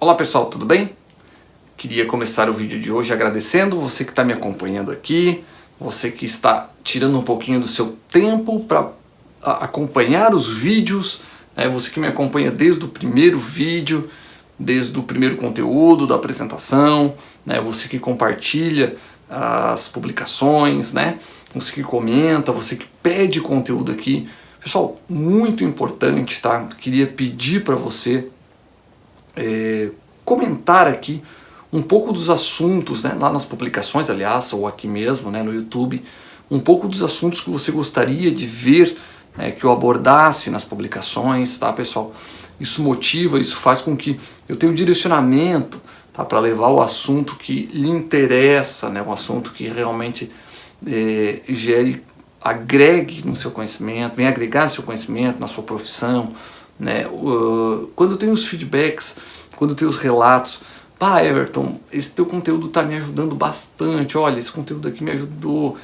Olá pessoal, tudo bem? Queria começar o vídeo de hoje agradecendo você que está me acompanhando aqui, você que está tirando um pouquinho do seu tempo para acompanhar os vídeos, você que me acompanha desde o primeiro vídeo, desde o primeiro conteúdo da apresentação, você que compartilha as publicações, você que comenta, você que pede conteúdo aqui. Pessoal, muito importante, tá? Queria pedir para você comentar aqui um pouco dos assuntos, lá nas publicações, aliás, ou aqui mesmo, no YouTube, um pouco dos assuntos que você gostaria de ver que eu abordasse nas publicações, tá, pessoal? Isso motiva, isso faz com que eu tenha um direcionamento, tá, para levar o assunto que lhe interessa, um assunto que realmente agregue no seu conhecimento, venha agregar no seu conhecimento, na sua profissão, quando tem os feedbacks, quando tem os relatos, Everton, esse teu conteúdo está me ajudando bastante, olha, esse conteúdo aqui me ajudou,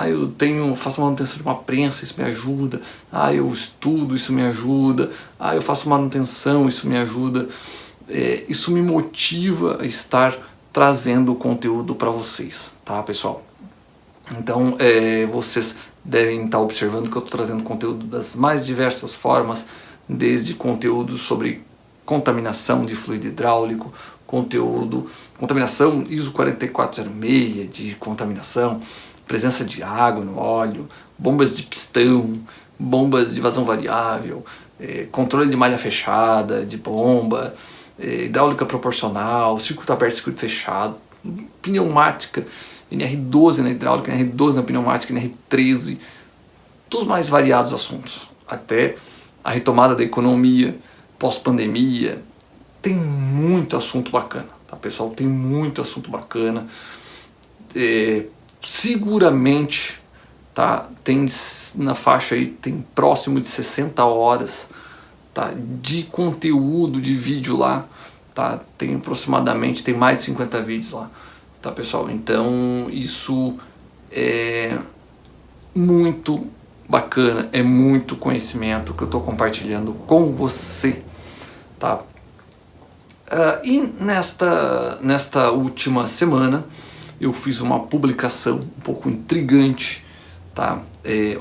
eu faço manutenção de uma prensa, isso me ajuda, eu estudo, isso me ajuda, eu faço manutenção, isso me ajuda, isso me motiva a estar trazendo o conteúdo para vocês, tá, pessoal? Então, vocês devem estar observando que eu estou trazendo conteúdo das mais diversas formas, desde conteúdo sobre contaminação de fluido hidráulico, contaminação ISO 4406 de contaminação, presença de água no óleo, bombas de pistão, bombas de vazão variável, controle de malha fechada, de bomba, hidráulica proporcional, circuito aberto e circuito fechado, pneumática, NR12 na hidráulica, NR12 na pneumática, NR13, dos mais variados assuntos, até a retomada da economia, pós-pandemia. Tem muito assunto bacana, tá, pessoal? Tem muito assunto bacana. Seguramente, tá, tem na faixa aí, tem próximo de 60 horas, tá, de conteúdo de vídeo lá, tá? Tem aproximadamente, tem mais de 50 vídeos lá, tá, pessoal? Então isso é muito bacana, é muito conhecimento que eu estou compartilhando com você, tá? E nesta última semana eu fiz uma publicação um pouco intrigante, tá?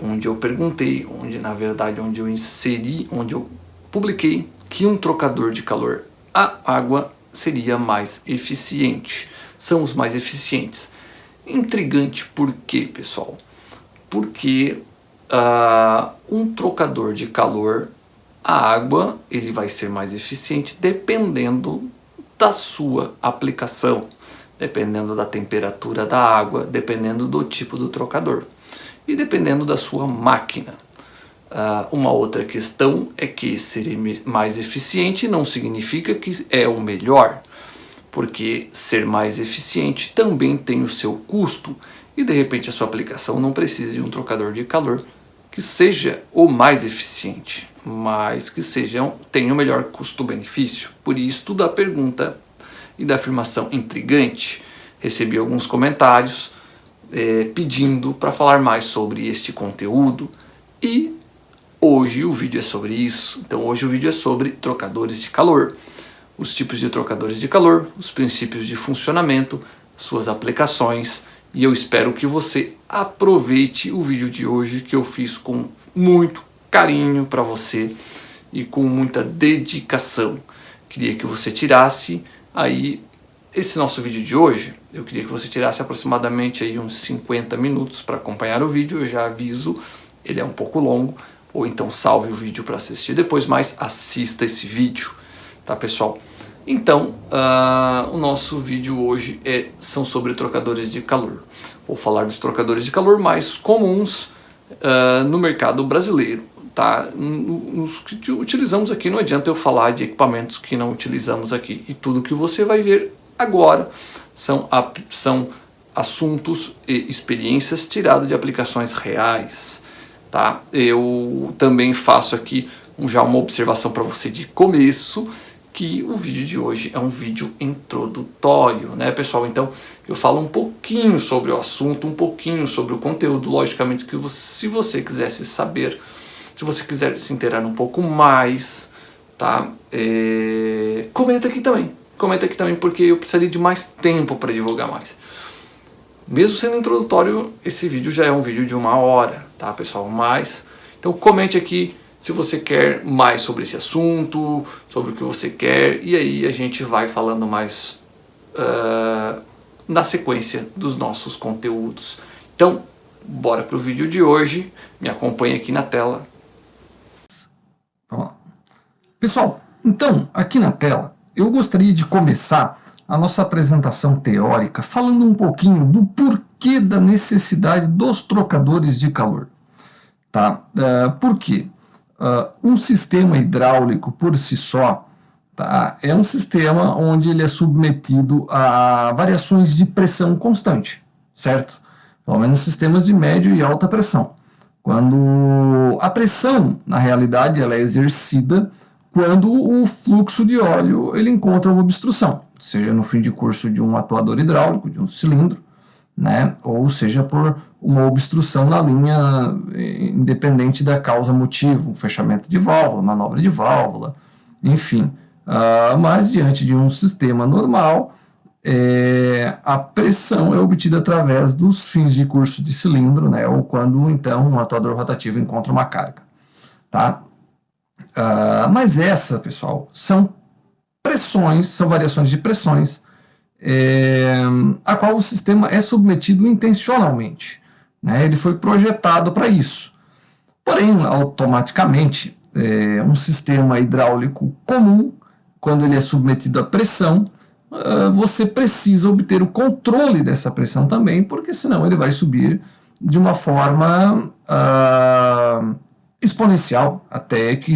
Onde eu perguntei, onde eu inseri, onde eu publiquei que um trocador de calor a água seria mais eficiente, são os mais eficientes. Intrigante por quê, pessoal? Porque um trocador de calor a água ele vai ser mais eficiente dependendo da sua aplicação, dependendo da temperatura da água, dependendo do tipo do trocador e dependendo da sua máquina. Uma outra questão é que ser mais eficiente não significa que é o melhor, porque ser mais eficiente também tem o seu custo e de repente a sua aplicação não precisa de um trocador de calor que seja o mais eficiente, mas que tenha o melhor custo-benefício. Por isso da pergunta e da afirmação intrigante, recebi alguns comentários pedindo para falar mais sobre este conteúdo e hoje o vídeo é sobre isso. Então hoje o vídeo é sobre trocadores de calor, os tipos de trocadores de calor, os princípios de funcionamento, suas aplicações, e eu espero que você aproveite o vídeo de hoje que eu fiz com muito carinho para você e com muita dedicação. Queria que você tirasse aí esse nosso vídeo de hoje, eu queria que você tirasse aproximadamente aí uns 50 minutos para acompanhar o vídeo. Eu já aviso, ele é um pouco longo, ou então salve o vídeo para assistir depois, mas assista esse vídeo, tá, pessoal? Então, o nosso vídeo hoje são sobre trocadores de calor. Vou falar dos trocadores de calor mais comuns no mercado brasileiro, tá? Os que utilizamos aqui, não adianta eu falar de equipamentos que não utilizamos aqui. E tudo que você vai ver agora são assuntos e experiências tiradas de aplicações reais, tá? Eu também faço aqui já uma observação para você de começo, que o vídeo de hoje é um vídeo introdutório, pessoal? Então eu falo um pouquinho sobre o assunto, um pouquinho sobre o conteúdo, logicamente que se você quisesse saber, se você quiser se inteirar um pouco mais, tá? Comenta aqui também, comenta aqui também porque eu precisaria de mais tempo para divulgar mais. Mesmo sendo introdutório, esse vídeo já é um vídeo de 1 hora, tá, pessoal? Então comente aqui se você quer mais sobre esse assunto, sobre o que você quer, e aí a gente vai falando mais na sequência dos nossos conteúdos. Então, bora pro vídeo de hoje, me acompanhe aqui na tela. Vamos lá. Pessoal, então, aqui na tela, eu gostaria de começar a nossa apresentação teórica falando um pouquinho do porquê da necessidade dos trocadores de calor. Tá? Por quê? Um sistema hidráulico por si só, tá, é um sistema onde ele é submetido a variações de pressão constante, certo? Pelo menos sistemas de média e alta pressão. Quando a pressão, na realidade, ela é exercida quando o fluxo de óleo ele encontra uma obstrução, seja no fim de curso de um atuador hidráulico, de um cilindro, né, ou seja por uma obstrução na linha, independente da causa motivo, um fechamento de válvula, manobra de válvula, enfim. Mas diante de um sistema normal, a pressão é obtida através dos fins de curso de cilindro, né, ou quando então um atuador rotativo encontra uma carga. Tá? Mas essa, pessoal, são pressões, são variações de pressões a qual o sistema é submetido intencionalmente, né? Ele foi projetado para isso. Porém, automaticamente, um sistema hidráulico comum, quando ele é submetido à pressão, você precisa obter o controle dessa pressão também, porque senão ele vai subir de uma forma exponencial, até que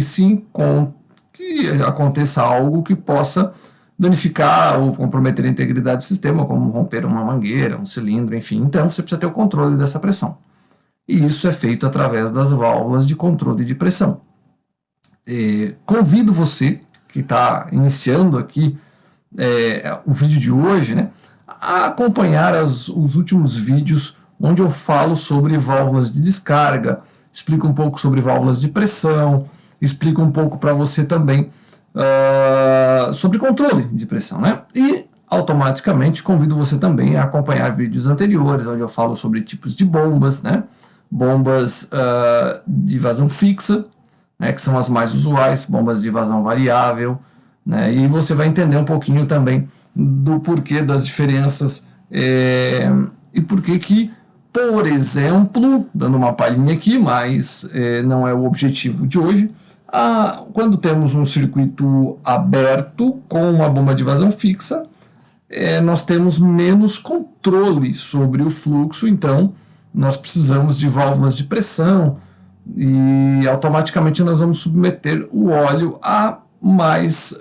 aconteça algo que possa danificar ou comprometer a integridade do sistema, como romper uma mangueira, um cilindro, enfim. Então você precisa ter o controle dessa pressão. E isso é feito através das válvulas de controle de pressão. Convido você, que está iniciando aqui o vídeo de hoje, né, a acompanhar os últimos vídeos onde eu falo sobre válvulas de descarga, explico um pouco sobre válvulas de pressão, explico um pouco para você também sobre controle de pressão, né? E automaticamente convido você também a acompanhar vídeos anteriores, onde eu falo sobre tipos de bombas, né? Bombas de vazão fixa, né? Que são as mais usuais, bombas de vazão variável, né? E você vai entender um pouquinho também do porquê das diferenças e porquê que, por exemplo, dando uma palhinha aqui, mas não é o objetivo de hoje, quando temos um circuito aberto com uma bomba de vazão fixa, nós temos menos controle sobre o fluxo, então nós precisamos de válvulas de pressão e automaticamente nós vamos submeter o óleo a mais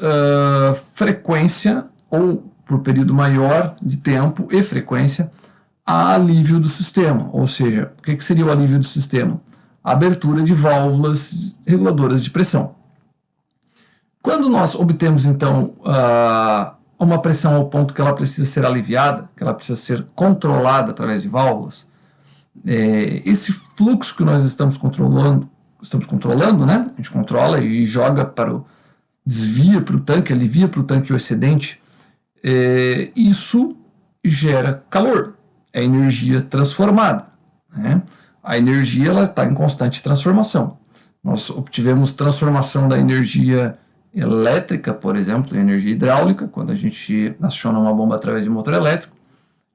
frequência ou por período maior de tempo e frequência a alívio do sistema. Ou seja, o que seria o alívio do sistema? A abertura de válvulas reguladoras de pressão. Quando nós obtemos, então, uma pressão ao ponto que ela precisa ser aliviada, que ela precisa ser controlada através de válvulas, esse fluxo que nós estamos controlando, né? A gente controla e joga desvia para o tanque, alivia para o tanque o excedente, isso gera calor, é energia transformada, né? A energia está em constante transformação. Nós obtivemos transformação da energia elétrica, por exemplo, em energia hidráulica, quando a gente aciona uma bomba através de motor elétrico,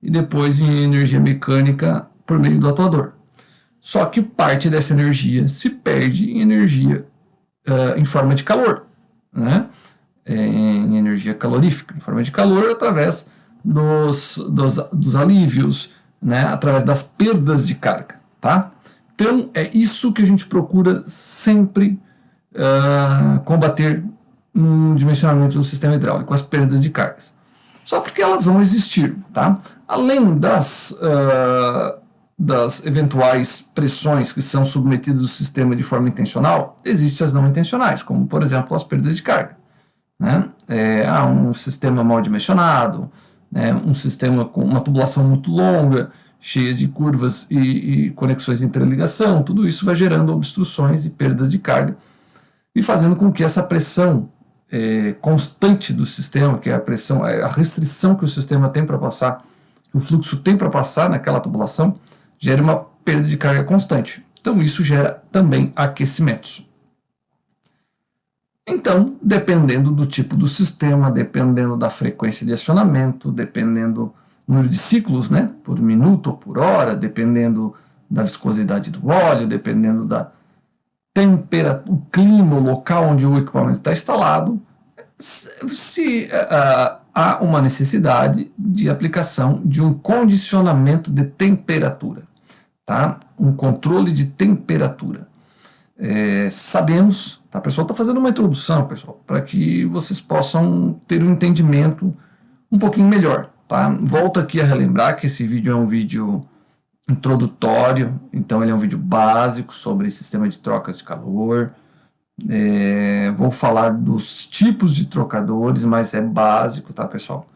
e depois em energia mecânica por meio do atuador. Só que parte dessa energia se perde em energia em forma de calor, né? Em energia calorífica, em forma de calor através dos alívios, né? Através das perdas de carga. Tá? Então é isso que a gente procura sempre combater no dimensionamento do sistema hidráulico, as perdas de cargas. Só porque elas vão existir. Tá? Além das eventuais pressões que são submetidas do sistema de forma intencional, existem as não intencionais, como por exemplo as perdas de carga. Né? Um sistema mal dimensionado, né? Um sistema com uma tubulação muito longa, cheias de curvas e conexões de interligação, tudo isso vai gerando obstruções e perdas de carga e fazendo com que essa pressão constante do sistema, que é a pressão, a restrição que o sistema tem para passar, que o fluxo tem para passar naquela tubulação, gera uma perda de carga constante. Então isso gera também aquecimentos. Então, dependendo do tipo do sistema, dependendo da frequência de acionamento, dependendo do número de ciclos, né, por minuto ou por hora, dependendo da viscosidade do óleo, dependendo da temperatura, o clima, o local onde o equipamento está instalado, há uma necessidade de aplicação de um condicionamento de temperatura, tá? Um controle de temperatura. Sabemos, tá, pessoal? Estou fazendo uma introdução, pessoal, para que vocês possam ter um entendimento um pouquinho melhor, tá? Volto aqui a relembrar que esse vídeo é um vídeo introdutório, então ele é um vídeo básico sobre sistema de trocas de calor. Vou falar dos tipos de trocadores, mas é básico, tá, pessoal?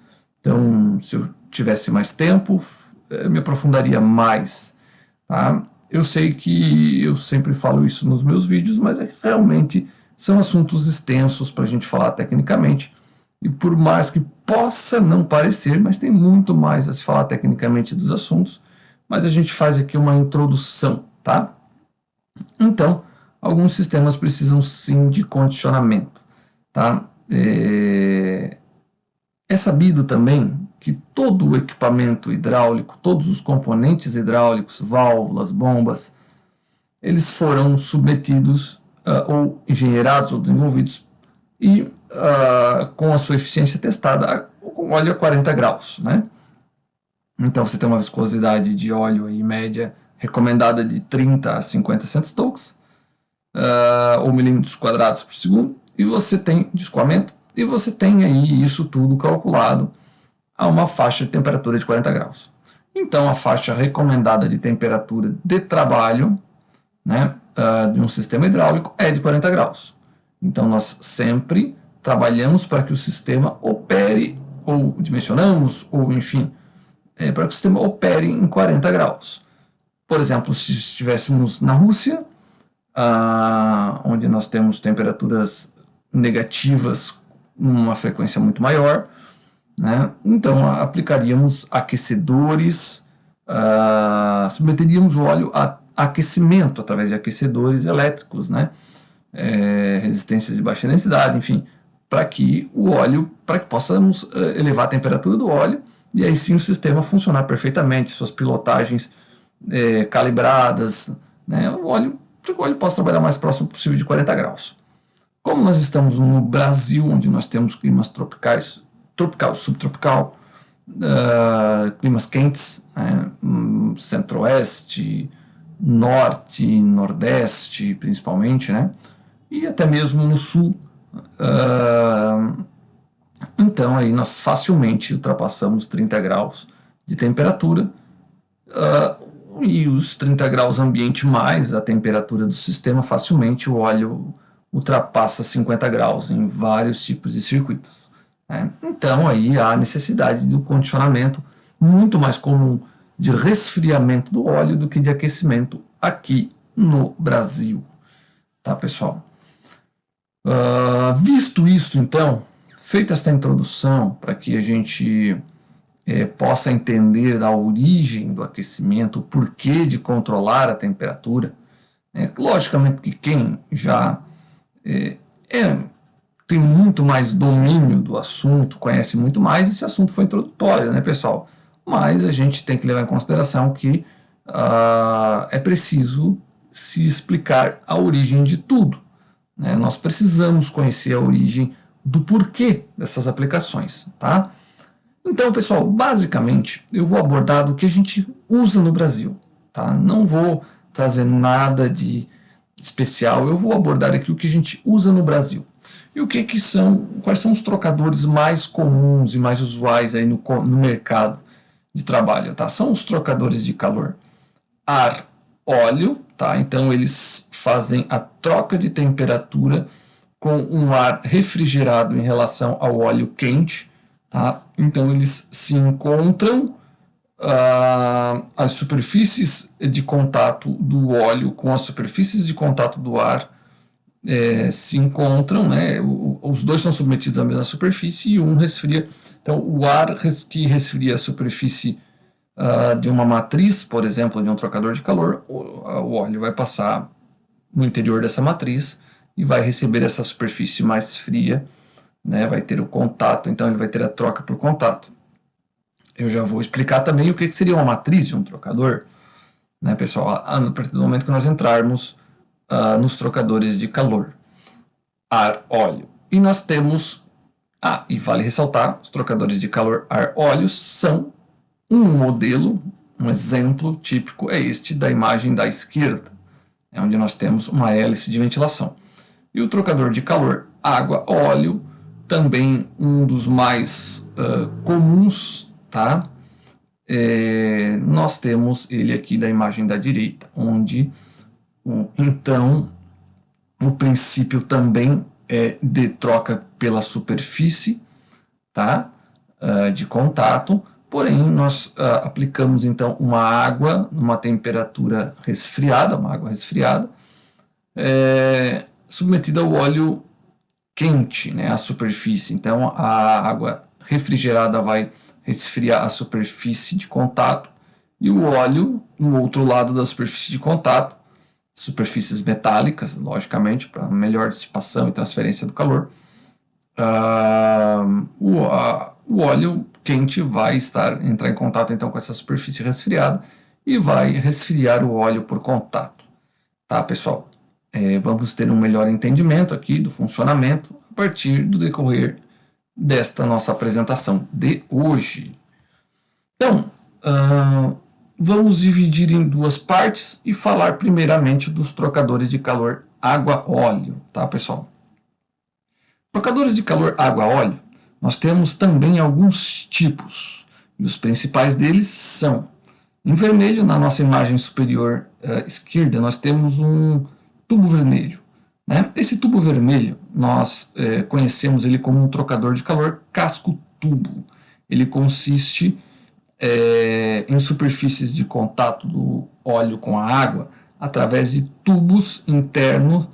Então, se eu tivesse mais tempo, eu me aprofundaria mais, tá? Eu sei que eu sempre falo isso nos meus vídeos, mas realmente são assuntos extensos para a gente falar tecnicamente, e por mais que possa não parecer, mas tem muito mais a se falar tecnicamente dos assuntos, mas a gente faz aqui uma introdução, tá? Então, alguns sistemas precisam sim de condicionamento, tá? É sabido também que todo o equipamento hidráulico, todos os componentes hidráulicos, válvulas, bombas, eles foram submetidos ou engenheirados ou desenvolvidos e com a sua eficiência testada com óleo a 40 graus, né? Então você tem uma viscosidade de óleo aí, média recomendada de 30 a 50 centistokes, ou milímetros quadrados por segundo, e você tem de escoamento, e você tem aí isso tudo calculado a uma faixa de temperatura de 40 graus. Então a faixa recomendada de temperatura de trabalho, né, de um sistema hidráulico é de 40 graus. Então nós sempre trabalhamos para que o sistema opere, ou dimensionamos, ou enfim, para que o sistema opere em 40 graus. Por exemplo, se estivéssemos na Rússia, onde nós temos temperaturas negativas numa frequência muito maior, né? Então aplicaríamos aquecedores, submeteríamos o óleo a aquecimento através de aquecedores elétricos, né? Resistências de baixa densidade, enfim, para que possamos elevar a temperatura do óleo e aí sim o sistema funcionar perfeitamente, suas pilotagens calibradas, né? Para que o óleo possa trabalhar mais próximo possível de 40 graus. Como nós estamos no Brasil, onde nós temos climas tropicais, tropical, subtropical, climas quentes, né? Centro-oeste, norte, nordeste, principalmente, né? E até mesmo no sul. Então aí nós facilmente ultrapassamos 30 graus de temperatura, e os 30 graus ambiente mais a temperatura do sistema, facilmente o óleo ultrapassa 50 graus em vários tipos de circuitos, né? Então aí há a necessidade do condicionamento muito mais comum de resfriamento do óleo do que de aquecimento aqui no Brasil, tá, pessoal? Visto isto, então, feita esta introdução para que a gente possa entender a origem do aquecimento, o porquê de controlar a temperatura, logicamente que quem já tem muito mais domínio do assunto, conhece muito mais, esse assunto foi introdutório, né, pessoal? Mas a gente tem que levar em consideração que é preciso se explicar a origem de tudo, né? Nós precisamos conhecer a origem do porquê dessas aplicações, tá? Então, pessoal, basicamente, eu vou abordar do que a gente usa no Brasil, tá? Não vou trazer nada de especial, eu vou abordar aqui o que a gente usa no Brasil. E quais são os trocadores mais comuns e mais usuais aí no mercado de trabalho, tá? São os trocadores de calor ar, óleo, tá? Então eles fazem a troca de temperatura com um ar refrigerado em relação ao óleo quente, tá? Então eles se encontram, as superfícies de contato do óleo com as superfícies de contato do ar se encontram, né, os dois são submetidos à mesma superfície e um resfria. Então, o ar que resfria a superfície de uma matriz, por exemplo, de um trocador de calor, o óleo vai passar no interior dessa matriz e vai receber essa superfície mais fria, né, vai ter o contato, então ele vai ter a troca por contato. Eu já vou explicar também o que seria uma matriz de um trocador, né, pessoal, a partir do momento que nós entrarmos nos trocadores de calor, ar, óleo. E nós temos, e vale ressaltar, os trocadores de calor, ar, óleo são um modelo, um exemplo típico é este da imagem da esquerda, é onde nós temos uma hélice de ventilação. E o trocador de calor, água, óleo, também um dos mais comuns, tá? Nós temos ele aqui da imagem da direita, onde então o princípio também é de troca pela superfície, tá? De contato, porém nós aplicamos então uma água numa temperatura resfriada, uma água resfriada, submetida ao óleo quente, né, a superfície. Então a água refrigerada vai resfriar a superfície de contato e o óleo no outro lado da superfície de contato, superfícies metálicas, logicamente, para melhor dissipação e transferência do calor. O óleo quente vai entrar em contato então com essa superfície resfriada e vai resfriar o óleo por contato. Tá, pessoal? Vamos ter um melhor entendimento aqui do funcionamento a partir do decorrer desta nossa apresentação de hoje. Então, vamos dividir em duas partes e falar primeiramente dos trocadores de calor água-óleo, tá, pessoal? Trocadores de calor água-óleo, nós temos também alguns tipos, e os principais deles são, em vermelho, na nossa imagem superior esquerda, nós temos um tubo vermelho. Né? Esse tubo vermelho, nós conhecemos ele como um trocador de calor casco-tubo. Ele consiste em superfícies de contato do óleo com a água através de tubos internos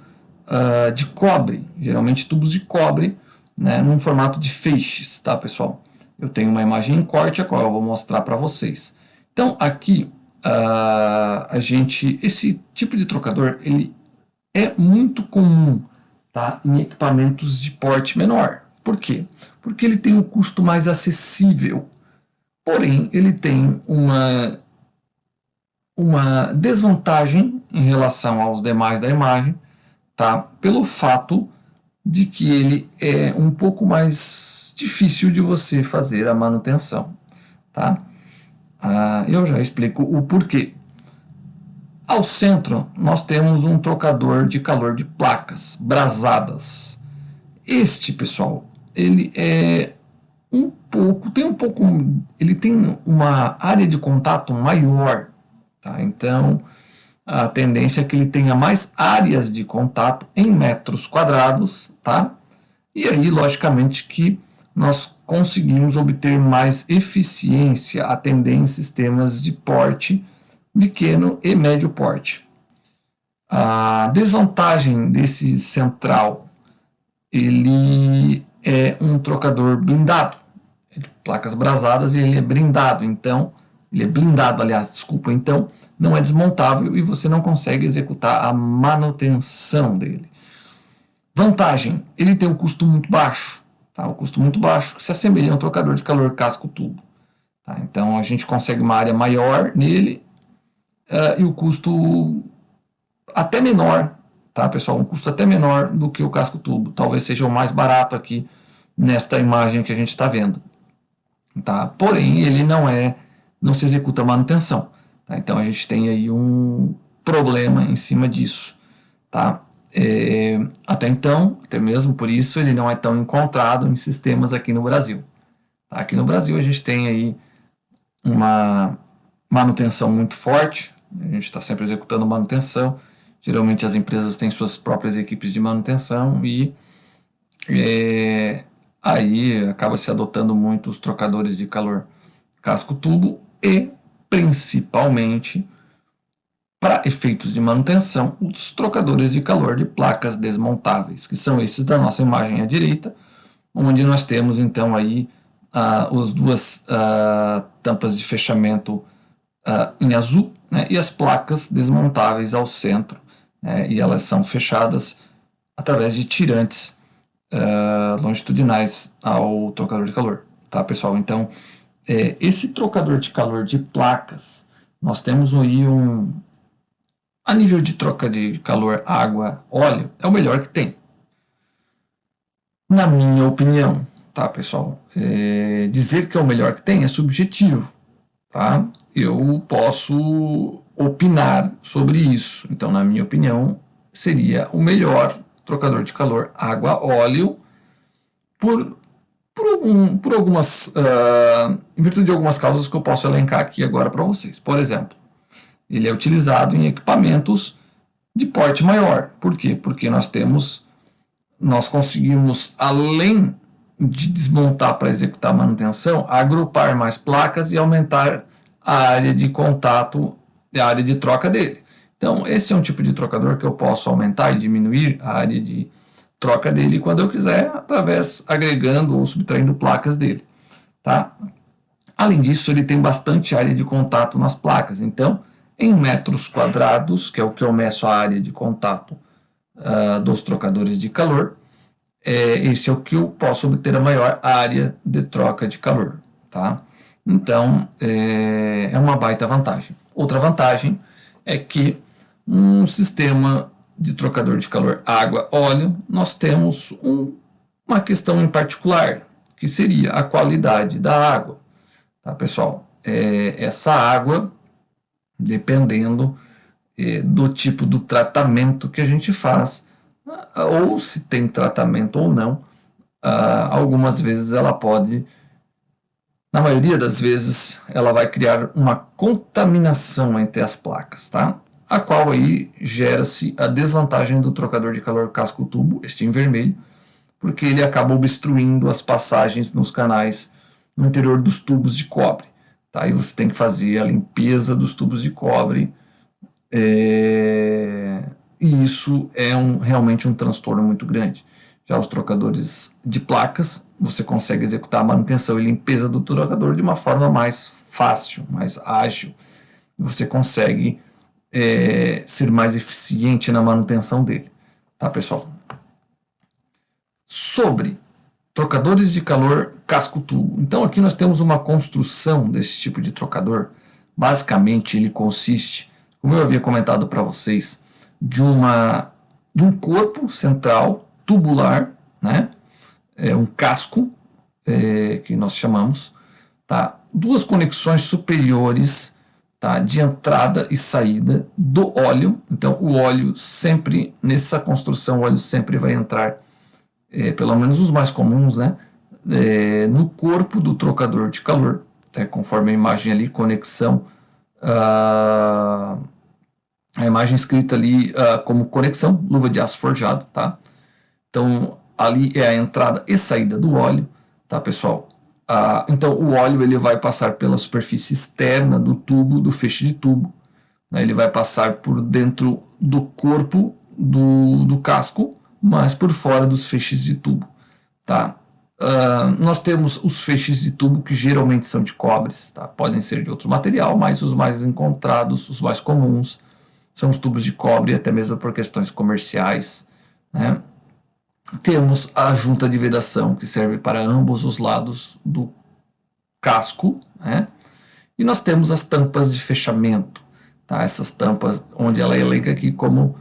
de cobre, geralmente tubos de cobre, né, num formato de feixes, tá, pessoal? Eu tenho uma imagem em corte, a qual eu vou mostrar para vocês. Então, aqui, esse tipo de trocador, ele é muito comum, tá, em equipamentos de porte menor. Por quê? Porque ele tem um custo mais acessível, porém, ele tem uma desvantagem em relação aos demais da imagem, tá? Pelo fato de que ele é um pouco mais difícil de você fazer a manutenção, tá? Eu já explico o porquê. Ao centro, nós temos um trocador de calor de placas brasadas. Este, pessoal, ele ele tem uma área de contato maior, tá? Então, a tendência é que ele tenha mais áreas de contato em metros quadrados, tá? E aí, logicamente, que nós conseguimos obter mais eficiência atendendo em sistemas de porte pequeno e médio porte. A desvantagem desse central, ele é um trocador blindado, placas brasadas, e ele é blindado, então não é desmontável e você não consegue executar a manutenção dele. Vantagem, ele tem um custo muito baixo, tá? Um custo muito baixo, que se assemelha a um trocador de calor casco-tubo. Tá? Então a gente consegue uma área maior nele e o custo até menor, tá, pessoal? Um custo até menor do que o casco-tubo. Talvez seja o mais barato aqui nesta imagem que a gente está vendo. Tá? Porém, ele não se executa manutenção. Tá? Então a gente tem aí um problema em cima disso. Tá? Até então, até mesmo por isso, ele não é tão encontrado em sistemas aqui no Brasil. Tá? Aqui no Brasil a gente tem aí uma manutenção muito forte, a gente está sempre executando manutenção, geralmente as empresas têm suas próprias equipes de manutenção e aí acaba se adotando muito os trocadores de calor casco-tubo e principalmente para efeitos de manutenção, os trocadores de calor de placas desmontáveis, que são esses da nossa imagem à direita, onde nós temos então aí as duas tampas de fechamento em azul, né, e as placas desmontáveis ao centro, né, e elas são fechadas através de tirantes longitudinais ao trocador de calor, tá, pessoal? Então, esse trocador de calor de placas, nós temos aí a nível de troca de calor água, óleo, é o melhor que tem. Na minha opinião, tá, pessoal? Dizer que é o melhor que tem é subjetivo, tá? Eu posso opinar sobre isso. Então, na minha opinião, seria o melhor trocador de calor água-óleo em virtude de algumas causas que eu posso elencar aqui agora para vocês. Por exemplo, ele é utilizado em equipamentos de porte maior. Por quê? Porque nós conseguimos, além de desmontar para executar a manutenção, agrupar mais placas e aumentar a área de contato, a área de troca dele. Então, esse é um tipo de trocador que eu posso aumentar e diminuir a área de troca dele quando eu quiser, através agregando ou subtraindo placas dele, tá? Além disso, ele tem bastante área de contato nas placas. Então, em metros quadrados, que é o que eu meço a área de contato dos trocadores de calor, esse é o que eu posso obter a maior área de troca de calor, tá? Então, é uma baita vantagem. Outra vantagem é que um sistema de trocador de calor água-óleo, nós temos uma questão em particular, que seria a qualidade da água, tá, pessoal? Essa água, dependendo do tipo do tratamento que a gente faz, ou se tem tratamento ou não, algumas vezes ela pode, na maioria das vezes, ela vai criar uma contaminação entre as placas, tá? A qual aí gera-se a desvantagem do trocador de calor casco-tubo, este em vermelho, porque ele acaba obstruindo as passagens nos canais no interior dos tubos de cobre, tá? E você tem que fazer a limpeza dos tubos de cobre, e isso é realmente um transtorno muito grande. Já os trocadores de placas, você consegue executar a manutenção e limpeza do trocador de uma forma mais fácil, mais ágil. Você consegue ser mais eficiente na manutenção dele, tá, pessoal? Sobre trocadores de calor casco-tubo. Então, aqui nós temos uma construção desse tipo de trocador. Basicamente, ele consiste, como eu havia comentado para vocês, de um corpo central tubular, né? Um casco, que nós chamamos, tá? Duas conexões superiores, tá? De entrada e saída do óleo. Então, o óleo sempre, nessa construção, o óleo sempre vai entrar, pelo menos os mais comuns, né? No corpo do trocador de calor, conforme a imagem ali, conexão, a imagem escrita ali como conexão, luva de aço forjado, tá? Então, ali é a entrada e saída do óleo, tá, pessoal? Então, o óleo ele vai passar pela superfície externa do tubo, do feixe de tubo, né? Ele vai passar por dentro do corpo do casco, mas por fora dos feixes de tubo, tá? Nós temos os feixes de tubo que geralmente são de cobre, tá? Podem ser de outro material, mas os mais encontrados, os mais comuns, são os tubos de cobre, até mesmo por questões comerciais, né? Temos a junta de vedação, que serve para ambos os lados do casco, né? E nós temos as tampas de fechamento, tá? Essas tampas, onde ela elenca aqui como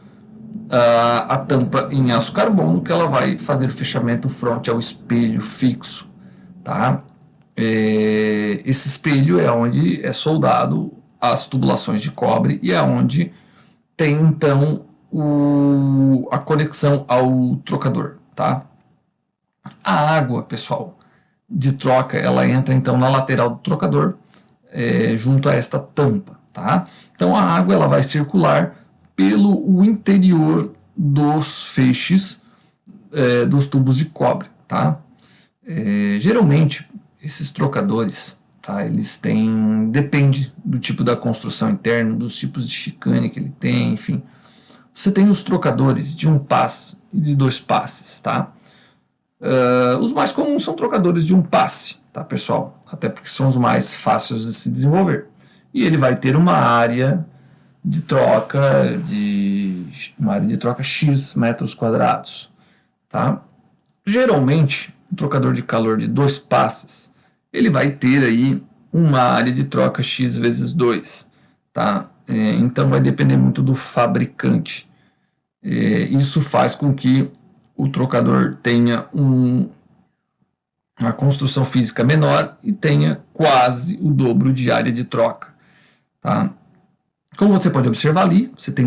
a tampa em aço carbono, que ela vai fazer o fechamento fronte ao espelho fixo, tá? Esse espelho é onde é soldado as tubulações de cobre e é onde tem então a conexão ao trocador, tá? A água, pessoal, de troca, ela entra então na lateral do trocador, junto a esta tampa, tá? Então a água ela vai circular pelo interior dos feixes dos tubos de cobre, tá? Geralmente esses trocadores, tá? Eles têm, depende do tipo da construção interna, dos tipos de chicane que ele tem, enfim. Você tem os trocadores de um passe e de 2 passes, tá? Os mais comuns são trocadores de um passe, tá, pessoal? Até porque são os mais fáceis de se desenvolver. E ele vai ter uma área de troca X metros quadrados, tá? Geralmente, um trocador de calor de 2 passes, ele vai ter aí uma área de troca X vezes 2, tá? Então vai depender muito do fabricante. Isso faz com que o trocador tenha uma construção física menor e tenha quase o dobro de área de troca, tá? Como você pode observar ali, você tem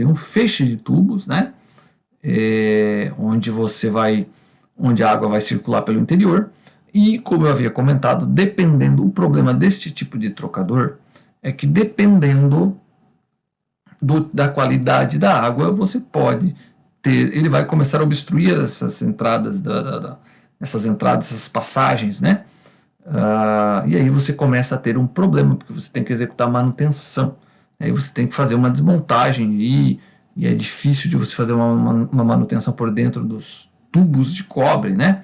um feixe de tubos, né? Onde a água vai circular pelo interior. E, como eu havia comentado, o problema deste tipo de trocador é que, dependendo da qualidade da água, você pode ele vai começar a obstruir essas entradas, essas passagens, né? E aí você começa a ter um problema, porque você tem que executar manutenção. Aí você tem que fazer uma desmontagem e é difícil de você fazer uma manutenção por dentro dos tubos de cobre, né?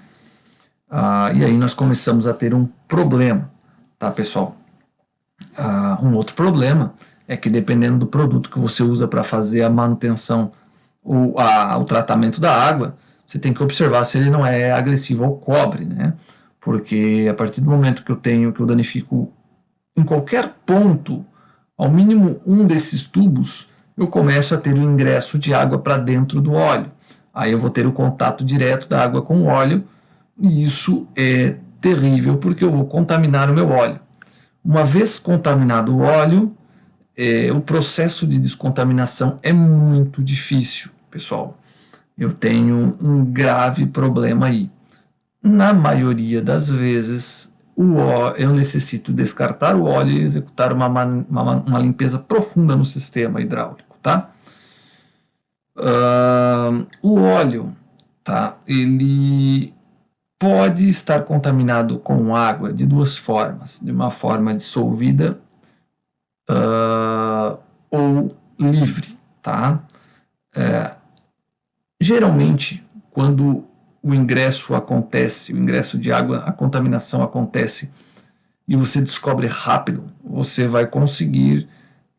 E aí nós começamos a ter um problema, tá, pessoal? Um outro problema é que, dependendo do produto que você usa para fazer a manutenção ou o tratamento da água, você tem que observar se ele não é agressivo ao cobre, né? Porque a partir do momento que eu danifico em qualquer ponto, ao mínimo um desses tubos, eu começo a ter o ingresso de água para dentro do óleo. Aí eu vou ter o contato direto da água com o óleo, e isso é terrível, porque eu vou contaminar o meu óleo. Uma vez contaminado o óleo, o processo de descontaminação é muito difícil, pessoal. Eu tenho um grave problema aí. Na maioria das vezes, eu necessito descartar o óleo e executar uma limpeza profunda no sistema hidráulico, tá? O óleo, tá? Ele pode estar contaminado com água de 2 formas. De uma forma dissolvida ou livre, tá? Geralmente, quando o ingresso de água, a contaminação acontece e você descobre rápido, você vai conseguir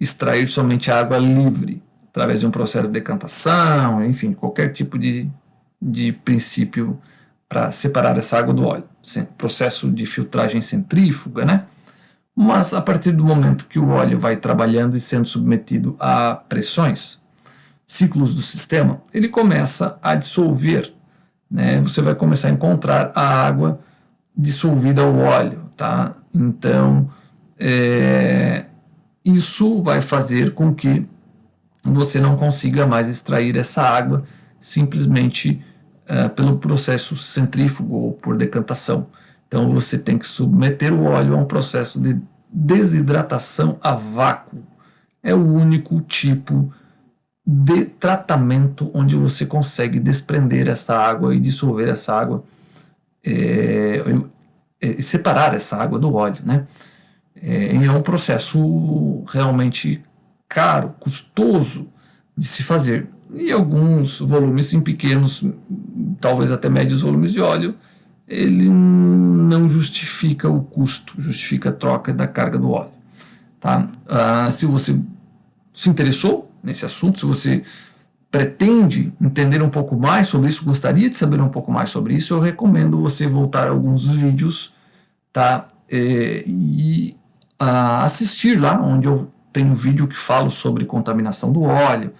extrair somente a água livre, através de um processo de decantação, enfim, qualquer tipo de princípio para separar essa água do óleo. Processo de filtragem centrífuga, né? Mas a partir do momento que o óleo vai trabalhando e sendo submetido a pressões, ciclos do sistema, ele começa a dissolver, né? Você vai começar a encontrar a água dissolvida ao óleo, tá? Então, isso vai fazer com que você não consiga mais extrair essa água simplesmente pelo processo centrífugo ou por decantação. Então você tem que submeter o óleo a um processo de desidratação a vácuo. É o único tipo de tratamento onde você consegue desprender essa água e dissolver essa água, separar essa água do óleo, né? É um processo realmente caro, custoso de se fazer. E alguns volumes em pequenos, talvez até médios volumes de óleo, ele não justifica o custo, justifica a troca da carga do óleo, tá? Se você se interessou nesse assunto, se você pretende entender um pouco mais sobre isso, gostaria de saber um pouco mais sobre isso, eu recomendo você voltar a alguns vídeos, tá? E assistir lá, onde eu tenho um vídeo que falo sobre contaminação do óleo,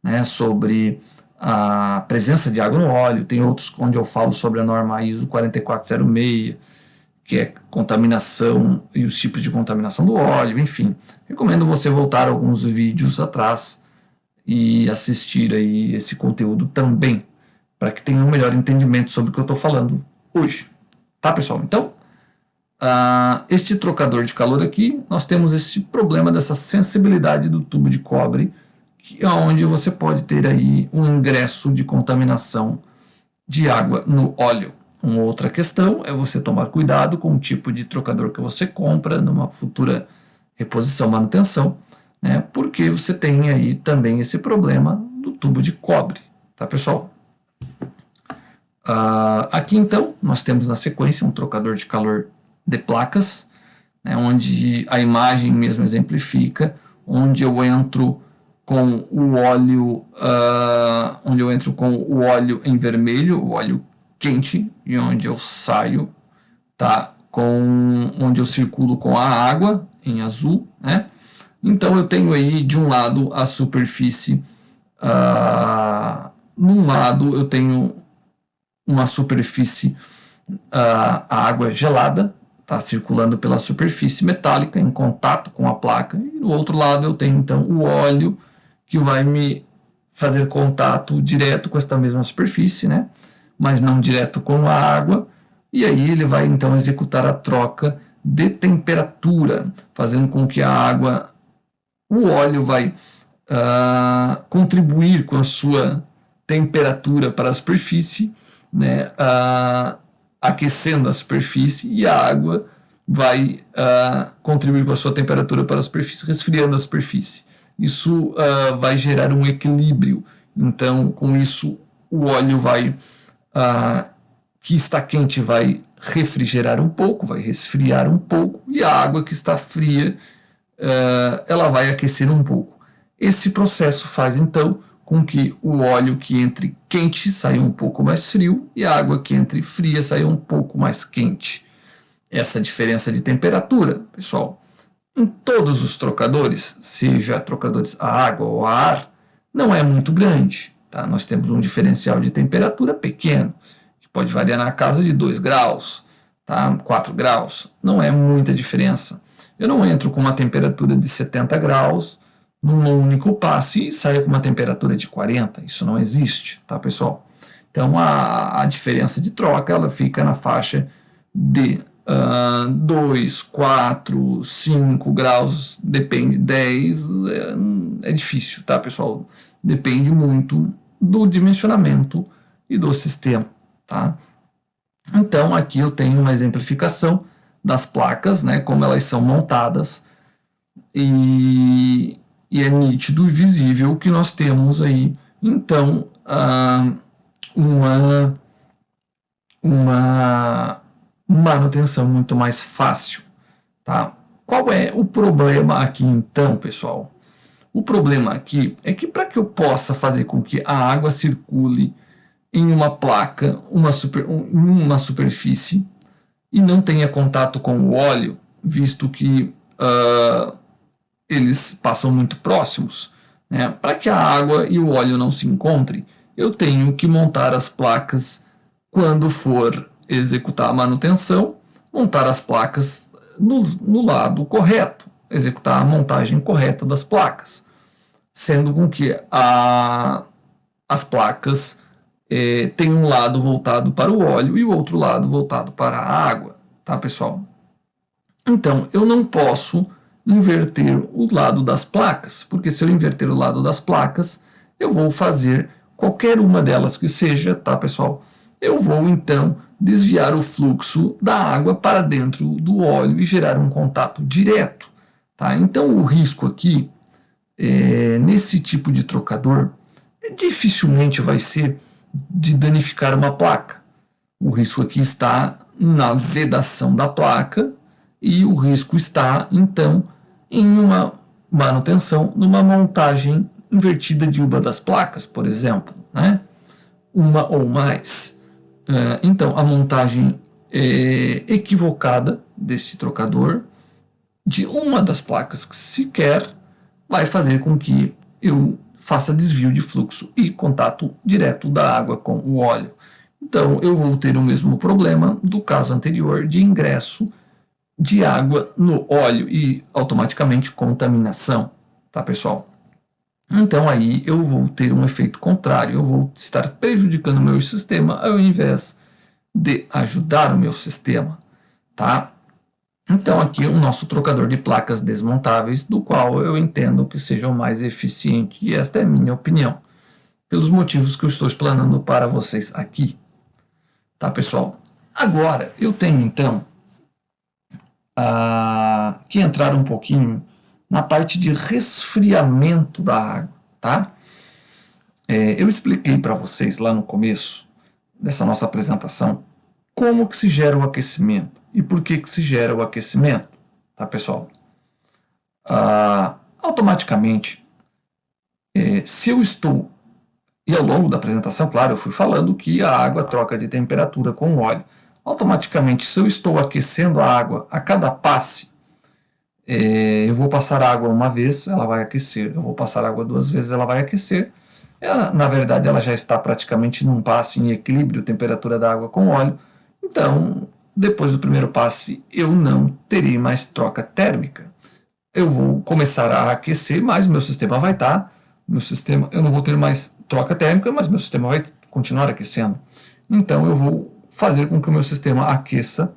né, sobre a presença de água no óleo. Tem outros onde eu falo sobre a norma ISO 4406, que é contaminação e os tipos de contaminação do óleo, enfim. Recomendo você voltar alguns vídeos atrás e assistir aí esse conteúdo também, para que tenha um melhor entendimento sobre o que eu estou falando hoje. Tá, pessoal? Então, este trocador de calor aqui, nós temos esse problema dessa sensibilidade do tubo de cobre, que é onde você pode ter aí um ingresso de contaminação de água no óleo. Uma outra questão é você tomar cuidado com o tipo de trocador que você compra numa futura reposição, manutenção, né? Porque você tem aí também esse problema do tubo de cobre, tá, pessoal? Aqui então nós temos na sequência um trocador de calor de placas, né, onde a imagem mesmo exemplifica, onde eu entro com o óleo, em vermelho, o óleo quente, e onde eu saio, tá, onde eu circulo com a água em azul, né? Então eu tenho aí de um lado a superfície, num lado eu tenho uma superfície, a água gelada, está circulando pela superfície metálica em contato com a placa, e do outro lado eu tenho então o óleo que vai me fazer contato direto com esta mesma superfície, né? Mas não direto com a água, e aí ele vai então executar a troca de temperatura, fazendo com que a água, o óleo vai contribuir com a sua temperatura para a superfície, né, aquecendo a superfície, e a água vai contribuir com a sua temperatura para a superfície, resfriando a superfície. Isso vai gerar um equilíbrio. Então, com isso, o óleo que está quente vai refrigerar um pouco, vai resfriar um pouco, e a água que está fria, ela vai aquecer um pouco. Esse processo faz, então, com que o óleo que entre quente saia um pouco mais frio e a água que entre fria saia um pouco mais quente. Essa diferença de temperatura, pessoal, em todos os trocadores, seja trocadores a água ou a ar, não é muito grande. Tá? Nós temos um diferencial de temperatura pequeno, que pode variar na casa de 2 graus, tá? 4 graus, não é muita diferença. Eu não entro com uma temperatura de 70 graus num único passe e saio com uma temperatura de 40, isso não existe, tá, pessoal? Então a diferença de troca ela fica na faixa de 2, 4, 5 graus, depende, 10, é difícil, tá, pessoal? Depende muito do dimensionamento e do sistema, tá? Então aqui eu tenho uma exemplificação das placas, né, como elas são montadas, e é nítido e visível que nós temos aí, então, uma manutenção muito mais fácil, tá? Qual é o problema aqui, então, pessoal? O problema aqui é que para que eu possa fazer com que a água circule em uma placa, uma superfície, e não tenha contato com o óleo, visto que eles passam muito próximos, né? Para que a água e o óleo não se encontrem, eu tenho que montar as placas quando for executar a manutenção, montar as placas no lado correto, executar a montagem correta das placas, sendo com que as placas tenham um lado voltado para o óleo e o outro lado voltado para a água, tá, pessoal? Então, eu não posso inverter o lado das placas, porque se eu inverter o lado das placas, eu vou fazer qualquer uma delas que seja, tá, pessoal? Eu vou, então, desviar o fluxo da água para dentro do óleo e gerar um contato direto, tá? Então, o risco aqui, nesse tipo de trocador, dificilmente vai ser de danificar uma placa. O risco aqui está na vedação da placa e o risco está, então, em uma manutenção, numa montagem invertida de uma das placas, por exemplo, né? Uma ou mais. Então, a montagem equivocada desse trocador de uma das placas que sequer vai fazer com que eu faça desvio de fluxo e contato direto da água com o óleo. Então, eu vou ter o mesmo problema do caso anterior de ingresso de água no óleo e automaticamente contaminação, tá, pessoal? Então aí eu vou ter um efeito contrário, eu vou estar prejudicando o meu sistema ao invés de ajudar o meu sistema, tá? Então aqui o nosso trocador de placas desmontáveis, do qual eu entendo que seja o mais eficiente, e esta é a minha opinião, pelos motivos que eu estou explanando para vocês aqui, tá, pessoal? Agora, eu tenho então que entrar um pouquinho na parte de resfriamento da água, tá? Eu expliquei para vocês lá no começo dessa nossa apresentação como que se gera o aquecimento e por que se gera o aquecimento, tá, pessoal? Automaticamente, se eu estou, e ao longo da apresentação, claro, eu fui falando que a água troca de temperatura com o óleo. Automaticamente, se eu estou aquecendo a água a cada passe, eu vou passar água uma vez, ela vai aquecer. Eu vou passar água duas vezes, ela vai aquecer. Na verdade, ela já está praticamente num passe em equilíbrio, temperatura da água com óleo. Então, depois do primeiro passe, eu não terei mais troca térmica. Eu vou começar a aquecer, mas meu sistema vai estar. Eu não vou ter mais troca térmica, mas meu sistema vai continuar aquecendo. Então, eu vou fazer com que o meu sistema aqueça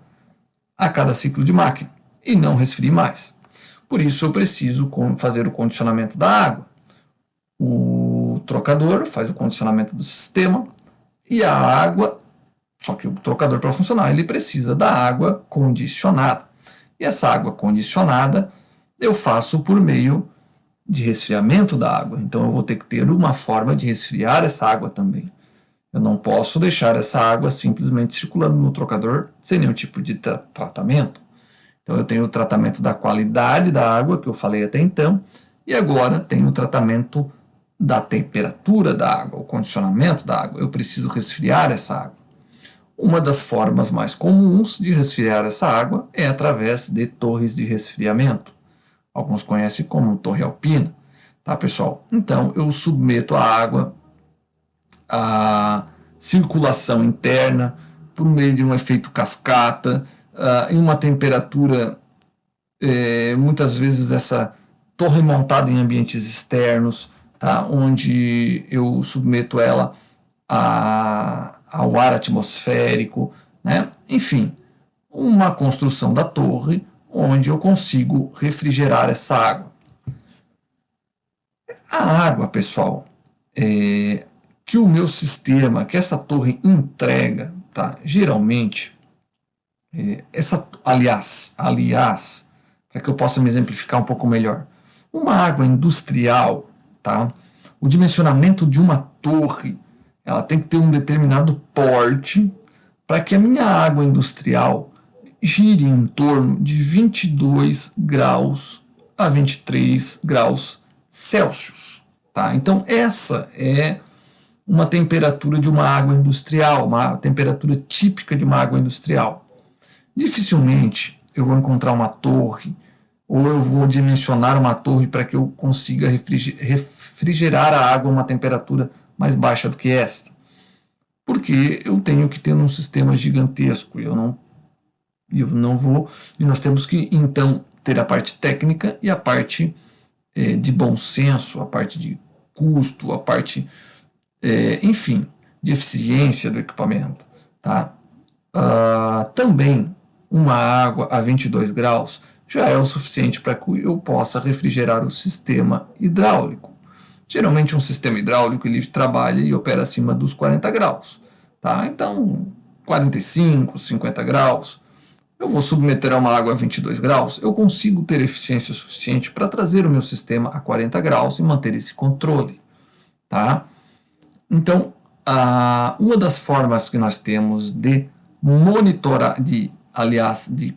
a cada ciclo de máquina e não resfrie mais. Por isso, eu preciso fazer o condicionamento da água. O trocador faz o condicionamento do sistema e a água, só que o trocador, para funcionar, ele precisa da água condicionada. E essa água condicionada eu faço por meio de resfriamento da água. Então eu vou ter que ter uma forma de resfriar essa água também. Eu não posso deixar essa água simplesmente circulando no trocador sem nenhum tipo de tratamento. Então eu tenho o tratamento da qualidade da água, que eu falei até então, e agora tenho o tratamento da temperatura da água, o condicionamento da água. Eu preciso resfriar essa água. Uma das formas mais comuns de resfriar essa água é através de torres de resfriamento. Alguns conhecem como torre alpina, tá, pessoal? Então eu submeto a água à circulação interna por meio de um efeito cascata, em uma temperatura, muitas vezes essa torre montada em ambientes externos, tá, onde eu submeto ela ao ar atmosférico, né? Enfim, uma construção da torre onde eu consigo refrigerar essa água. A água, pessoal, que o meu sistema, que essa torre entrega, tá? Geralmente, aliás, para que eu possa me exemplificar um pouco melhor, uma água industrial, tá? O dimensionamento de uma torre, ela tem que ter um determinado porte para que a minha água industrial gire em torno de 22 graus a 23 graus Celsius, tá? Então essa é uma temperatura de uma água industrial, uma temperatura típica de uma água industrial. Dificilmente eu vou encontrar uma torre ou eu vou dimensionar uma torre para que eu consiga refrigerar a água a uma temperatura mais baixa do que esta. Porque eu tenho que ter um sistema gigantesco, eu não vou, e nós temos que então ter a parte técnica e a parte de bom senso, a parte de custo, a parte, enfim, de eficiência do equipamento, tá? Também uma água a 22 graus já é o suficiente para que eu possa refrigerar o sistema hidráulico. Geralmente um sistema hidráulico ele trabalha e opera acima dos 40 graus, tá? Então 45, 50 graus, eu vou submeter a uma água a 22 graus, eu consigo ter eficiência suficiente para trazer o meu sistema a 40 graus e manter esse controle, tá? Então, uma das formas que nós temos de monitorar, de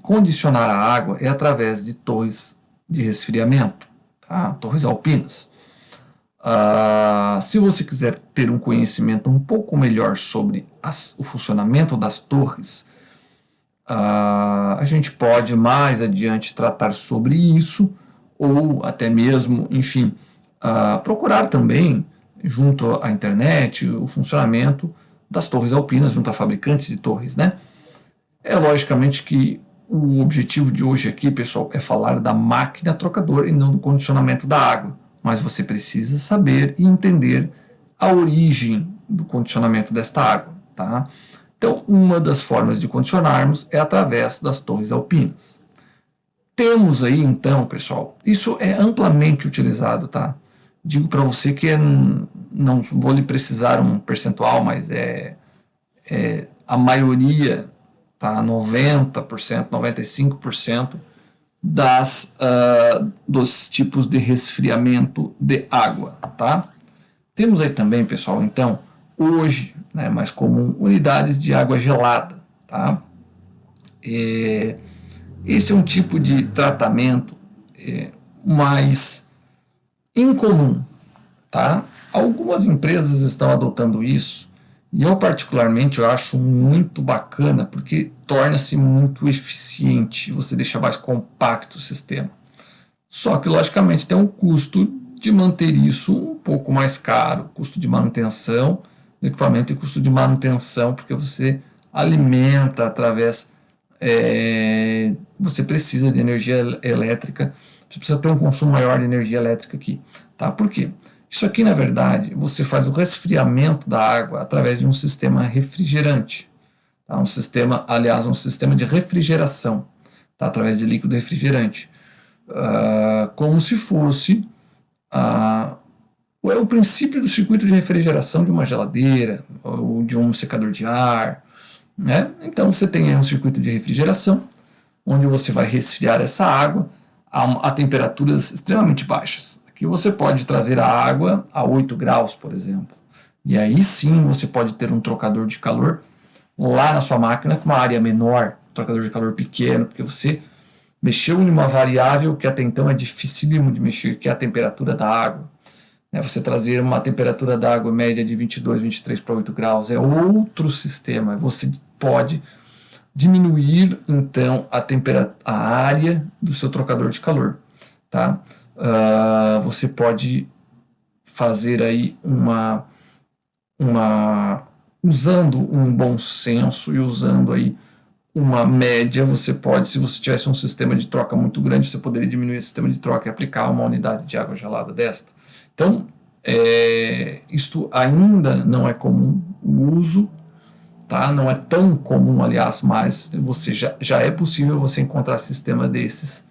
condicionar a água é através de torres de resfriamento, tá? Torres alpinas. Se você quiser ter um conhecimento um pouco melhor sobre o funcionamento das torres, a gente pode mais adiante tratar sobre isso, ou até mesmo, enfim, procurar também, junto à internet, o funcionamento das torres alpinas, junto a fabricantes de torres, né? Logicamente que o objetivo de hoje aqui, pessoal, é falar da máquina trocadora e não do condicionamento da água. Mas você precisa saber e entender a origem do condicionamento desta água, tá? Então, uma das formas de condicionarmos é através das torres alpinas. Temos aí, então, pessoal, isso é amplamente utilizado, tá? Digo para você que não vou lhe precisar um percentual, mas a maioria, tá? 90%, 95% dos tipos de resfriamento de água, tá? Temos aí também, pessoal, então, hoje, né, mais comum, unidades de água gelada, tá? Esse é um tipo de tratamento mais incomum, tá? Algumas empresas estão adotando isso e eu particularmente eu acho muito bacana porque torna-se muito eficiente, você deixa mais compacto o sistema. Só que logicamente tem um custo de manter isso um pouco mais caro, custo de manutenção do equipamento e custo de manutenção, porque você alimenta através, você precisa de energia elétrica, você precisa ter um consumo maior de energia elétrica aqui, tá? Por quê? Isso aqui, na verdade, você faz o resfriamento da água através de um sistema refrigerante, tá? Um sistema, aliás, um sistema de refrigeração, tá? Através de líquido refrigerante, como se fosse o princípio do circuito de refrigeração de uma geladeira ou de um secador de ar, né? Então você tem aí um circuito de refrigeração onde você vai resfriar essa água a temperaturas extremamente baixas. Aqui você pode trazer a água a 8 graus, por exemplo. E aí sim você pode ter um trocador de calor lá na sua máquina com uma área menor, um trocador de calor pequeno, porque você mexeu em uma variável que até então é dificílimo de mexer, que é a temperatura da água. Você trazer uma temperatura da água média de 22, 23 para 8 graus é outro sistema. Você pode diminuir então a área do seu trocador de calor, tá? Você pode fazer aí usando um bom senso e usando aí uma média, você pode, se você tivesse um sistema de troca muito grande, você poderia diminuir esse sistema de troca e aplicar uma unidade de água gelada desta. Então, isto ainda não é comum o uso, tá? Não é tão comum, aliás, mas você já é possível você encontrar sistema desses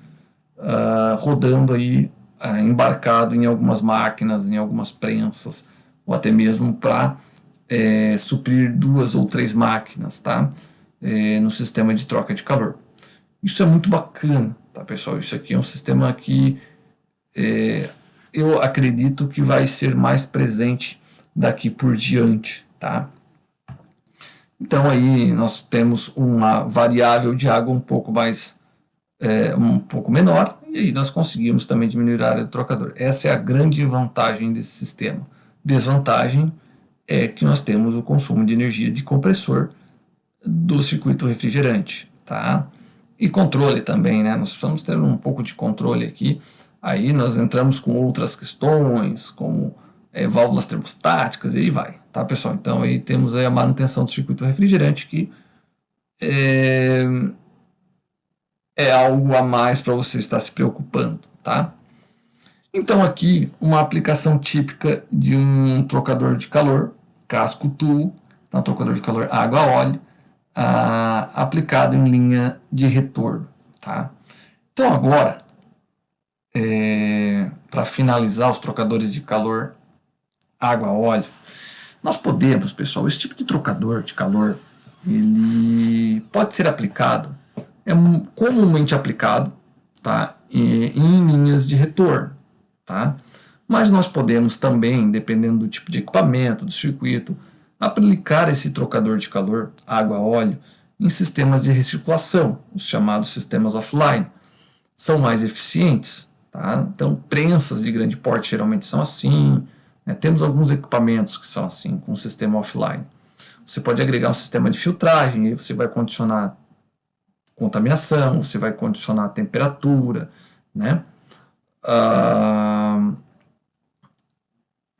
rodando aí, embarcado em algumas máquinas, em algumas prensas, ou até mesmo para suprir 2 ou 3 máquinas, tá? No sistema de troca de calor. Isso é muito bacana, tá, pessoal? Isso aqui é um sistema que eu acredito que vai ser mais presente daqui por diante, tá? Então aí nós temos uma variável de água um pouco menor, e aí nós conseguimos também diminuir a área do trocador. Essa é a grande vantagem desse sistema. Desvantagem é que nós temos o consumo de energia de compressor do circuito refrigerante, tá? E controle também, né? Nós precisamos ter um pouco de controle aqui. Aí nós entramos com outras questões, como válvulas termostáticas, e aí vai, tá, pessoal? Então aí temos aí a manutenção do circuito refrigerante, que é algo a mais para você estar se preocupando, tá? Então aqui uma aplicação típica de um trocador de calor, casco tool, tá? Um trocador de calor água-óleo, aplicado em linha de retorno, tá? Então agora, para finalizar os trocadores de calor água-óleo, nós podemos, pessoal, esse tipo de trocador de calor, ele pode ser aplicado, é comumente aplicado, tá? Em linhas de retorno, tá? Mas nós podemos também, dependendo do tipo de equipamento, do circuito, aplicar esse trocador de calor água-óleo em sistemas de recirculação, os chamados sistemas offline. São mais eficientes, tá? Então, prensas de grande porte geralmente são assim, né? Temos alguns equipamentos que são assim, com sistema offline. Você pode agregar um sistema de filtragem, aí você vai condicionar contaminação, você vai condicionar a temperatura, né?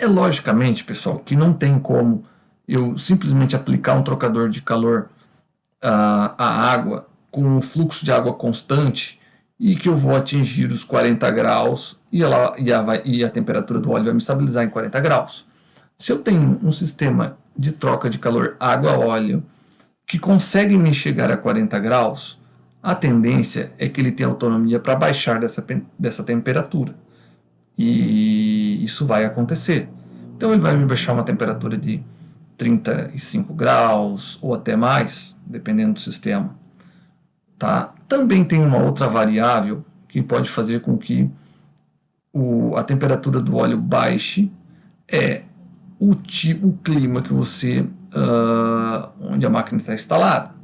Logicamente, pessoal, que não tem como eu simplesmente aplicar um trocador de calor à água com um fluxo de água constante e que eu vou atingir os 40 graus e a temperatura do óleo vai me estabilizar em 40 graus. Se eu tenho um sistema de troca de calor água-óleo que consegue me chegar a 40 graus, a tendência é que ele tenha autonomia para baixar dessa temperatura. E isso vai acontecer. Então ele vai me baixar uma temperatura de 35 graus ou até mais, dependendo do sistema, tá? Também tem uma outra variável que pode fazer com que a temperatura do óleo baixe, é o clima que você, onde a máquina está instalada.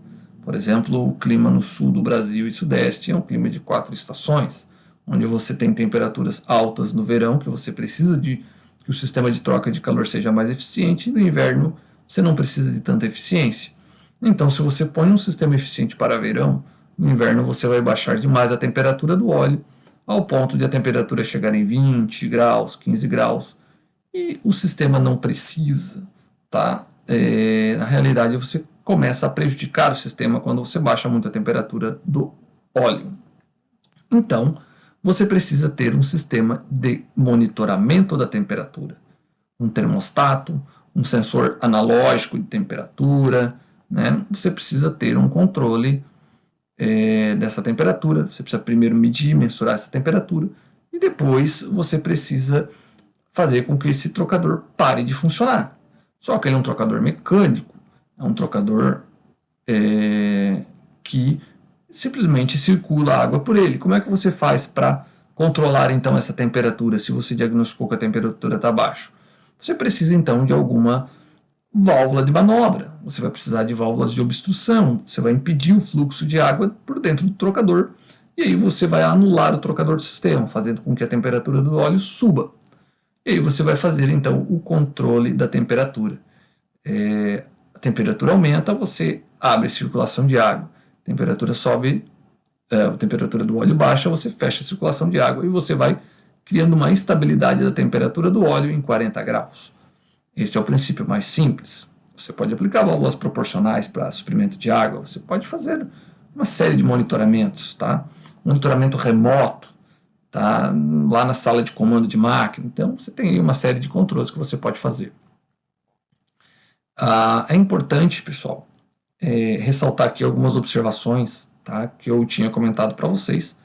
Por exemplo, o clima no sul do Brasil e sudeste é um clima de 4 estações, onde você tem temperaturas altas no verão, que você precisa de que o sistema de troca de calor seja mais eficiente, e no inverno você não precisa de tanta eficiência. Então, se você põe um sistema eficiente para verão, no inverno você vai baixar demais a temperatura do óleo, ao ponto de a temperatura chegar em 20 graus, 15 graus, e o sistema não precisa, tá? Na realidade, você começa a prejudicar o sistema quando você baixa muito a temperatura do óleo. Então, você precisa ter um sistema de monitoramento da temperatura, um termostato, um sensor analógico de temperatura, né? Você precisa ter um controle dessa temperatura. Você precisa primeiro medir, mensurar essa temperatura, e depois você precisa fazer com que esse trocador pare de funcionar. Só que ele é um trocador mecânico, é um trocador que simplesmente circula água por ele. Como é que você faz para controlar então essa temperatura, se você diagnosticou que a temperatura está baixa? Você precisa então de alguma válvula de manobra, você vai precisar de válvulas de obstrução, você vai impedir o fluxo de água por dentro do trocador, e aí você vai anular o trocador do sistema, fazendo com que a temperatura do óleo suba. E aí você vai fazer então o controle da temperatura. A temperatura aumenta, você abre a circulação de água. A temperatura sobe, a temperatura do óleo baixa, você fecha a circulação de água, e você vai criando uma instabilidade da temperatura do óleo em 40 graus. Esse é o princípio mais simples. Você pode aplicar válvulas proporcionais para suprimento de água, você pode fazer uma série de monitoramentos, tá? Monitoramento remoto, tá? Lá na sala de comando de máquina. Então, você tem aí uma série de controles que você pode fazer. É importante, pessoal, ressaltar aqui algumas observações, tá? Que eu tinha comentado para vocês,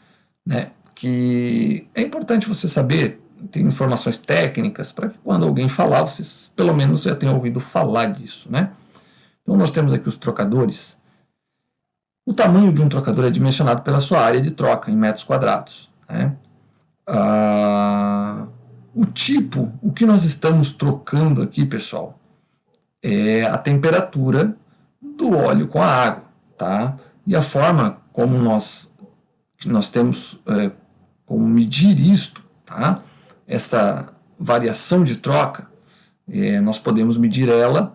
né? Que é importante você saber, tem informações técnicas, para que quando alguém falar, vocês pelo menos já tenham ouvido falar disso, né? Então nós temos aqui os trocadores. O tamanho de um trocador é dimensionado pela sua área de troca, em metros quadrados, né? O que nós estamos trocando aqui, pessoal, é a temperatura do óleo com a água, tá? E a forma como nós temos como medir isto, tá? Esta variação de troca, nós podemos medir ela,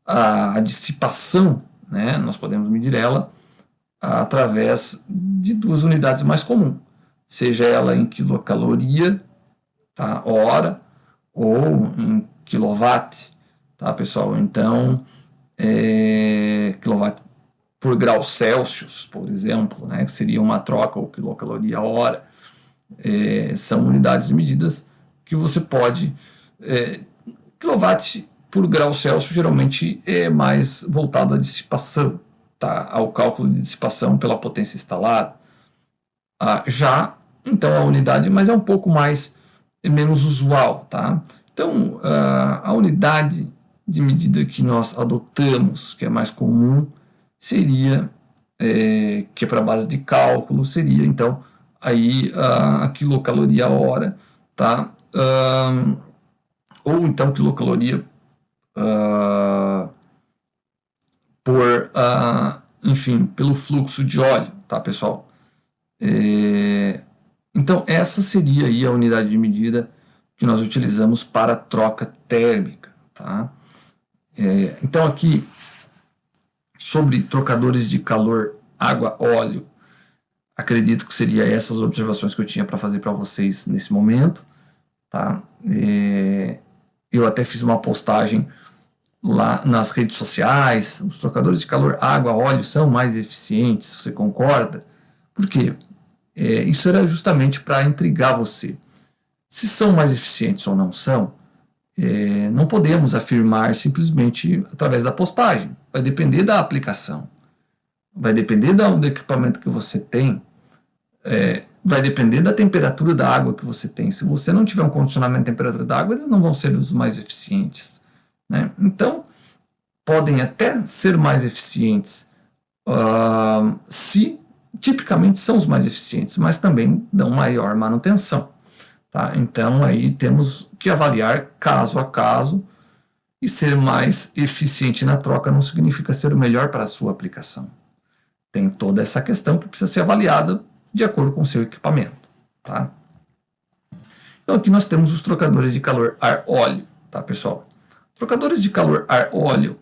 a dissipação, né? Nós podemos medir ela através de duas unidades mais comuns, seja ela em quilocaloria, tá? Hora, ou em quilowatt, tá, pessoal? Então, quilowatt por grau Celsius, por exemplo, né? Que seria uma troca, ou quilocaloria hora. São unidades de medidas que você pode... quilowatt por grau Celsius geralmente é mais voltado à dissipação, tá? Ao cálculo de dissipação pela potência instalada. Já, então, a unidade, mas é um pouco menos usual, tá? Então, a unidade de medida que nós adotamos, que é mais comum, seria, que é para base de cálculo, seria, então, aí a quilocaloria hora, tá? Ou então quilocaloria enfim, pelo fluxo de óleo, tá, pessoal? Então, essa seria aí a unidade de medida que nós utilizamos para troca térmica, tá? Então, aqui, sobre trocadores de calor, água, óleo, acredito que seria essas observações que eu tinha para fazer para vocês nesse momento, tá? Eu até fiz uma postagem lá nas redes sociais. Os trocadores de calor, água, óleo são mais eficientes, você concorda? Por quê? Isso era justamente para intrigar você. Se são mais eficientes ou não são, não podemos afirmar simplesmente através da postagem. Vai depender da aplicação. Vai depender do equipamento que você tem. Vai depender da temperatura da água que você tem. Se você não tiver um condicionamento de temperatura da água, eles não vão ser os mais eficientes, né? Então, podem até ser mais eficientes se tipicamente são os mais eficientes, mas também dão maior manutenção. Tá? Então aí temos que avaliar caso a caso, e ser mais eficiente na troca não significa ser o melhor para a sua aplicação. Tem toda essa questão que precisa ser avaliada de acordo com o seu equipamento. Tá? Então aqui nós temos os trocadores de calor ar-óleo, tá, pessoal? Trocadores de calor ar-óleo,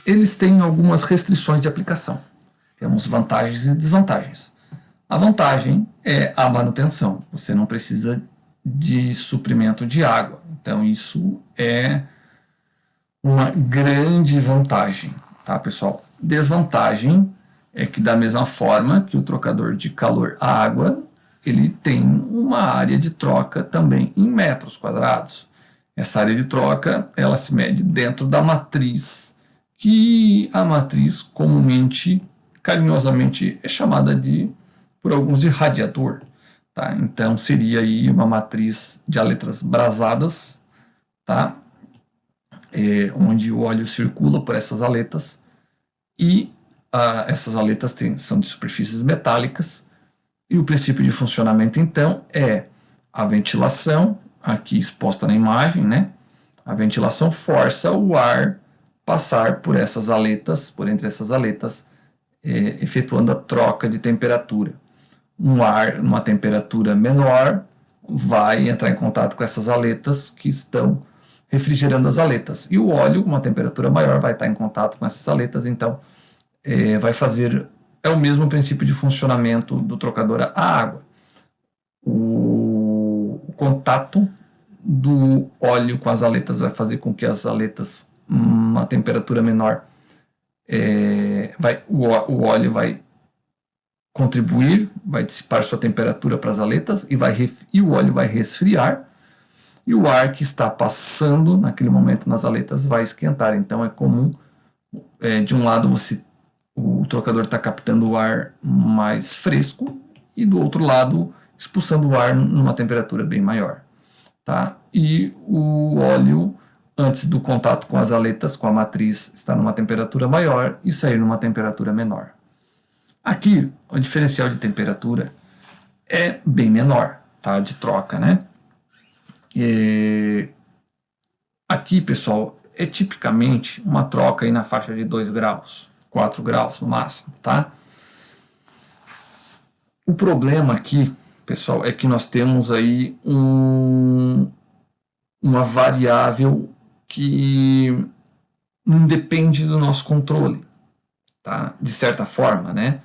eles têm algumas restrições de aplicação. Temos vantagens e desvantagens. A vantagem é a manutenção. Você não precisa de suprimento de água. Então isso é uma grande vantagem, tá, pessoal? Desvantagem é que, da mesma forma que o trocador de calor à água, ele tem uma área de troca também em metros quadrados. Essa área de troca, ela se mede dentro da matriz, que a matriz comumente, carinhosamente, é chamada por alguns de radiador. Tá? Então seria aí uma matriz de aletas brasadas, tá? Onde o óleo circula por essas aletas, e essas aletas são de superfícies metálicas, e o princípio de funcionamento então é a ventilação, aqui exposta na imagem, né? A ventilação força o ar passar por essas aletas, por entre essas aletas, efetuando a troca de temperatura. Um ar numa temperatura menor vai entrar em contato com essas aletas que estão refrigerando as aletas. E o óleo, com uma temperatura maior, vai estar em contato com essas aletas, então vai fazer... É o mesmo princípio de funcionamento do trocador à água. O contato do óleo com as aletas vai fazer com que as aletas, uma temperatura menor, o óleo vai contribuir, vai dissipar sua temperatura para as aletas e o óleo vai resfriar, e o ar que está passando naquele momento nas aletas vai esquentar. Então é comum, de um lado o trocador está captando o ar mais fresco e do outro lado expulsando o ar numa temperatura bem maior. Tá? E o óleo, antes do contato com as aletas, com a matriz, está numa temperatura maior e sair numa temperatura menor. Aqui, o diferencial de temperatura é bem menor, tá? De troca, né? Aqui, pessoal, é tipicamente uma troca aí na faixa de 2 graus, 4 graus no máximo, tá? O problema aqui, pessoal, é que nós temos aí uma variável que não depende do nosso controle, tá? De certa forma, né?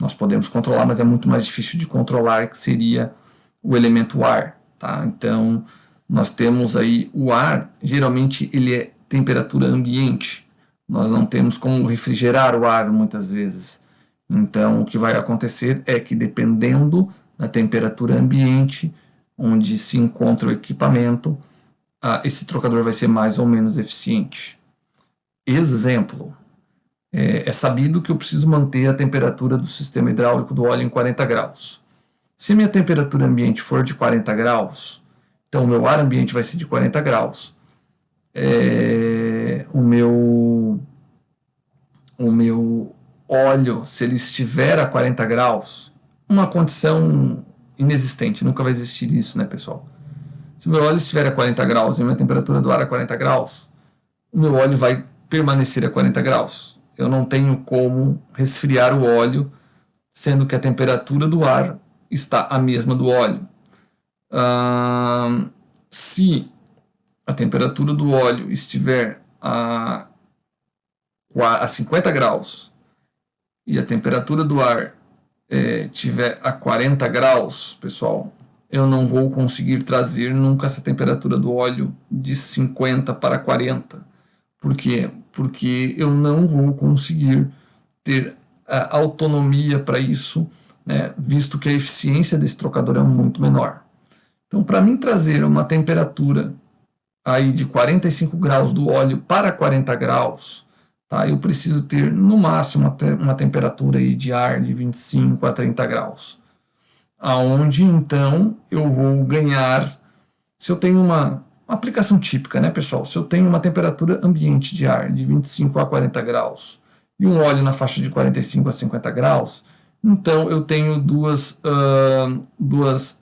Nós podemos controlar, mas é muito mais difícil de controlar, que seria o elemento ar, tá? Então, nós temos aí o ar, geralmente ele é temperatura ambiente. Nós não temos como refrigerar o ar muitas vezes. Então, o que vai acontecer é que, dependendo da temperatura ambiente onde se encontra o equipamento, esse trocador vai ser mais ou menos eficiente. Exemplo, é sabido que eu preciso manter a temperatura do sistema hidráulico do óleo em 40 graus. Se minha temperatura ambiente for de 40 graus, então o meu ar ambiente vai ser de 40 graus. O meu óleo, se ele estiver a 40 graus, uma condição inexistente, nunca vai existir isso, né, pessoal? Se o meu óleo estiver a 40 graus e a minha temperatura do ar a 40 graus, o meu óleo vai permanecer a 40 graus. Eu não tenho como resfriar o óleo, sendo que a temperatura do ar está a mesma do óleo. Se a temperatura do óleo estiver a 50 graus e a temperatura do ar estiver a 40 graus, pessoal, eu não vou conseguir trazer nunca essa temperatura do óleo de 50 para 40. Por quê? Porque eu não vou conseguir ter a autonomia para isso, né, visto que a eficiência desse trocador é muito menor. Então, para mim trazer uma temperatura aí de 45 graus do óleo para 40 graus, tá, eu preciso ter no máximo uma temperatura aí de ar de 25 a 30 graus. Aonde então eu vou ganhar, se eu tenho uma aplicação típica, né, pessoal? Se eu tenho uma temperatura ambiente de ar de 25 a 40 graus e um óleo na faixa de 45 a 50 graus, então eu tenho duas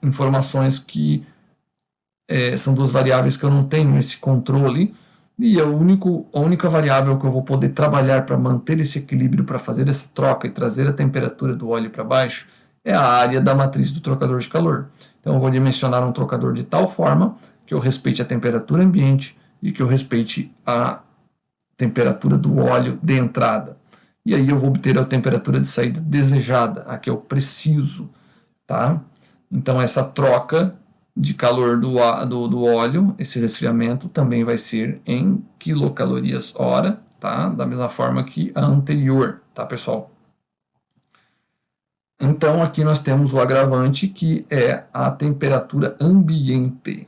informações que são duas variáveis que eu não tenho esse controle, e a única variável que eu vou poder trabalhar para manter esse equilíbrio, para fazer essa troca e trazer a temperatura do óleo para baixo, é a área da matriz do trocador de calor. Então eu vou dimensionar um trocador de tal forma que eu respeite a temperatura ambiente e que eu respeite a temperatura do óleo de entrada. E aí eu vou obter a temperatura de saída desejada, a que eu preciso, tá? Então essa troca de calor do óleo, esse resfriamento também vai ser em quilocalorias hora, tá? Da mesma forma que a anterior, tá, pessoal? Então aqui nós temos o agravante, que é a temperatura ambiente.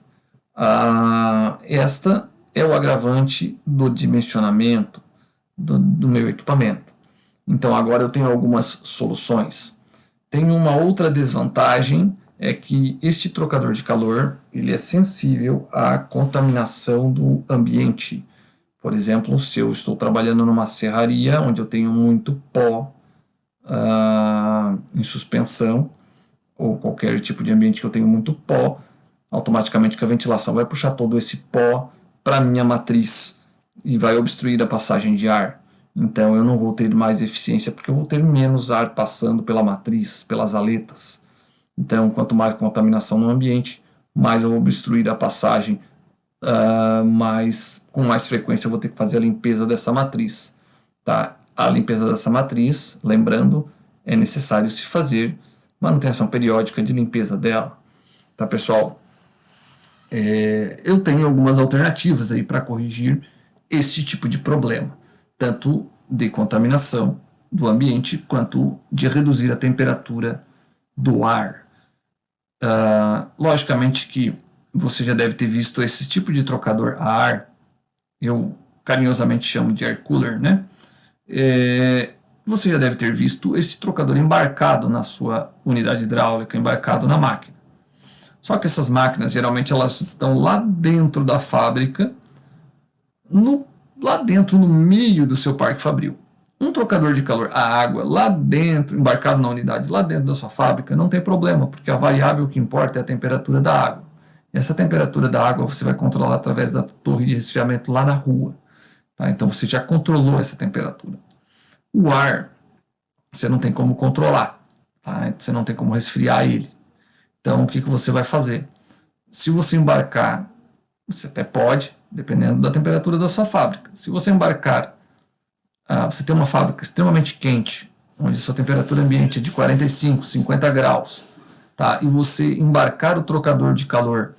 Esta é o agravante do dimensionamento do meu equipamento. Então agora eu tenho algumas soluções. Tem uma outra desvantagem, é que este trocador de calor ele é sensível à contaminação do ambiente. Por exemplo, se eu estou trabalhando numa serraria onde eu tenho muito pó em suspensão, ou qualquer tipo de ambiente que eu tenho muito pó, automaticamente que a ventilação vai puxar todo esse pó para a minha matriz e vai obstruir a passagem de ar. Então eu não vou ter mais eficiência, porque eu vou ter menos ar passando pela matriz, pelas aletas. Então, quanto mais contaminação no ambiente, mais eu vou obstruir a passagem, com mais frequência eu vou ter que fazer a limpeza dessa matriz. Tá? A limpeza dessa matriz, lembrando, é necessário se fazer manutenção periódica de limpeza dela. Tá, pessoal? Eu tenho algumas alternativas aí para corrigir este tipo de problema, tanto de contaminação do ambiente quanto de reduzir a temperatura do ar. Logicamente que você já deve ter visto esse tipo de trocador a ar, eu carinhosamente chamo de air cooler, né? Você já deve ter visto esse trocador embarcado na sua unidade hidráulica, embarcado na máquina. Só que essas máquinas, geralmente, elas estão lá dentro da fábrica, lá dentro, no meio do seu parque fabril. Um trocador de calor a água lá dentro, embarcado na unidade, lá dentro da sua fábrica, não tem problema, porque a variável que importa é a temperatura da água. E essa temperatura da água você vai controlar através da torre de resfriamento lá na rua. Tá? Então você já controlou essa temperatura. O ar, você não tem como controlar, tá? Você não tem como resfriar ele. Então o que você vai fazer? Se você embarcar, você até pode, dependendo da temperatura da sua fábrica. Se você embarcar, você tem uma fábrica extremamente quente, onde sua temperatura ambiente é de 45, 50 graus, tá? E você embarcar o trocador de calor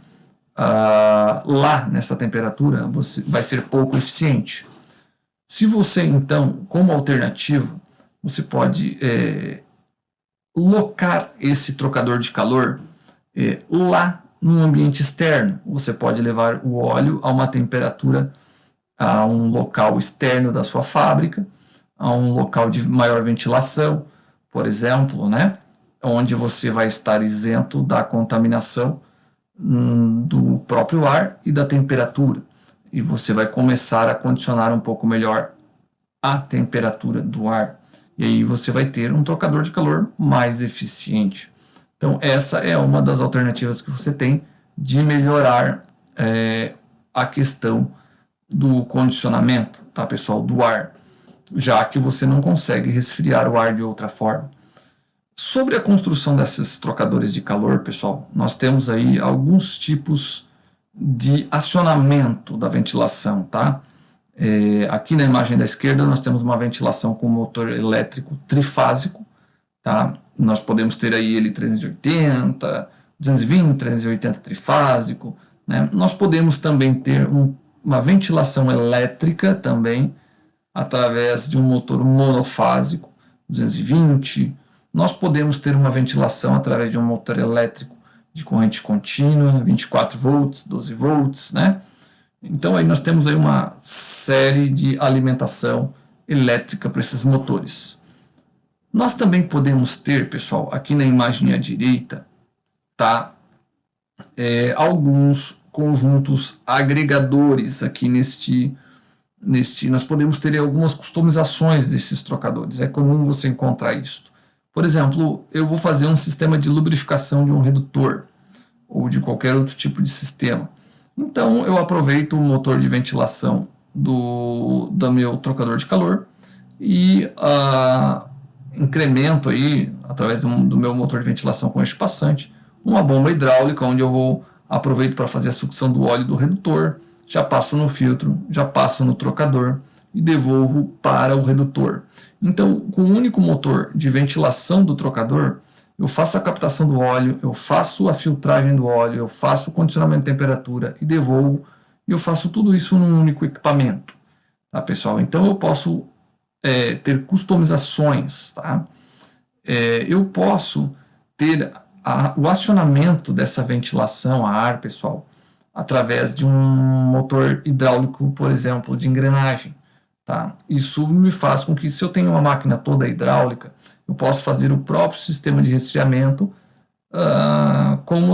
lá nessa temperatura, vai ser pouco eficiente. Se você, então, como alternativa, você pode locar esse trocador de calor lá no ambiente externo. Você pode levar o óleo a uma temperatura, a um local externo da sua fábrica, a um local de maior ventilação, por exemplo, né? Onde você vai estar isento da contaminação do próprio ar e da temperatura. E você vai começar a condicionar um pouco melhor a temperatura do ar. E aí você vai ter um trocador de calor mais eficiente. Então essa é uma das alternativas que você tem de melhorar a questão do condicionamento, tá, pessoal, do ar, já que você não consegue resfriar o ar de outra forma. Sobre a construção desses trocadores de calor, pessoal, nós temos aí alguns tipos de acionamento da ventilação, tá? Aqui na imagem da esquerda nós temos uma ventilação com motor elétrico trifásico, tá? Nós podemos ter aí ele 380, 220, 380 trifásico, né? Nós podemos também ter uma ventilação elétrica também através de um motor monofásico, 220. Nós podemos ter uma ventilação através de um motor elétrico de corrente contínua, 24 volts, 12 volts, né? Então aí nós temos aí uma série de alimentação elétrica para esses motores. Nós também podemos ter, pessoal, aqui na imagem à direita, tá? Alguns conjuntos agregadores aqui nós podemos ter algumas customizações desses trocadores. É comum você encontrar isso. Por exemplo, eu vou fazer um sistema de lubrificação de um redutor ou de qualquer outro tipo de sistema. Então eu aproveito o motor de ventilação do meu trocador de calor e incremento aí, através do meu motor de ventilação com eixo passante, uma bomba hidráulica onde eu aproveito para fazer a sucção do óleo do redutor, já passo no filtro, já passo no trocador e devolvo para o redutor. Então, com o único motor de ventilação do trocador, eu faço a captação do óleo, eu faço a filtragem do óleo, eu faço o condicionamento de temperatura e devolvo, e eu faço tudo isso num único equipamento, tá, pessoal? Então eu posso ter customizações, tá? Eu posso ter o acionamento dessa ventilação a ar, pessoal, através de um motor hidráulico, por exemplo, de engrenagem, tá? Isso me faz com que, se eu tenho uma máquina toda hidráulica, eu posso fazer o próprio sistema de resfriamento com um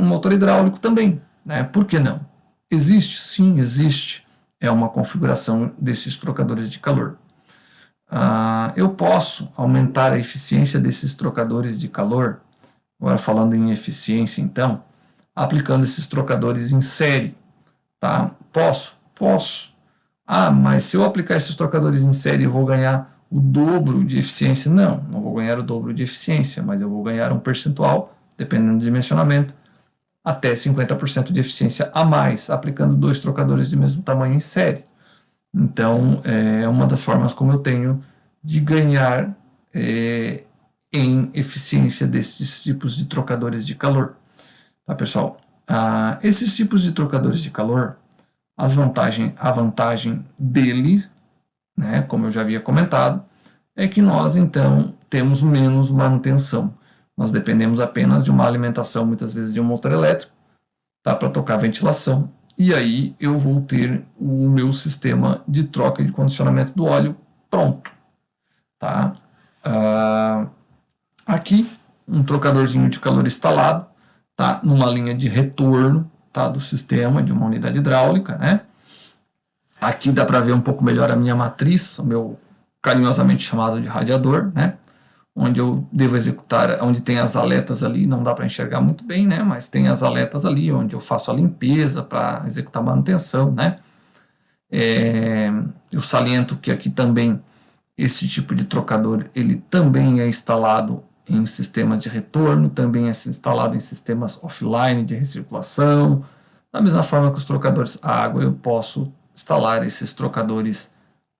motor hidráulico também, né? Por que não? Existe? Sim, existe. É uma configuração desses trocadores de calor. Eu posso aumentar a eficiência desses trocadores de calor, agora falando em eficiência então, aplicando esses trocadores em série, tá? Posso. Mas se eu aplicar esses trocadores em série eu vou ganhar o dobro de eficiência? Não vou ganhar o dobro de eficiência, mas eu vou ganhar um percentual, dependendo do dimensionamento, até 50% de eficiência a mais, aplicando 2 trocadores de mesmo tamanho em série. Então, é uma das formas como eu tenho de ganhar em eficiência desses tipos de trocadores de calor. Tá, pessoal? Esses tipos de trocadores de calor, a vantagem dele, né, como eu já havia comentado, é que nós, então, temos menos manutenção. Nós dependemos apenas de uma alimentação, muitas vezes de um motor elétrico, tá, para tocar a ventilação. E aí eu vou ter o meu sistema de troca e de condicionamento do óleo pronto. Tá? Aqui, um trocadorzinho de calor instalado, tá, numa linha de retorno, tá, do sistema, de uma unidade hidráulica, né? Aqui dá para ver um pouco melhor a minha matriz, o meu carinhosamente chamado de radiador, né? Onde eu devo executar, onde tem as aletas ali, não dá para enxergar muito bem, né? Mas tem as aletas ali, onde eu faço a limpeza para executar a manutenção, né? Eu saliento que aqui também esse tipo de trocador, ele também é instalado em sistemas de retorno, também é instalado em sistemas offline de recirculação. Da mesma forma que os trocadores a água, eu posso instalar esses trocadores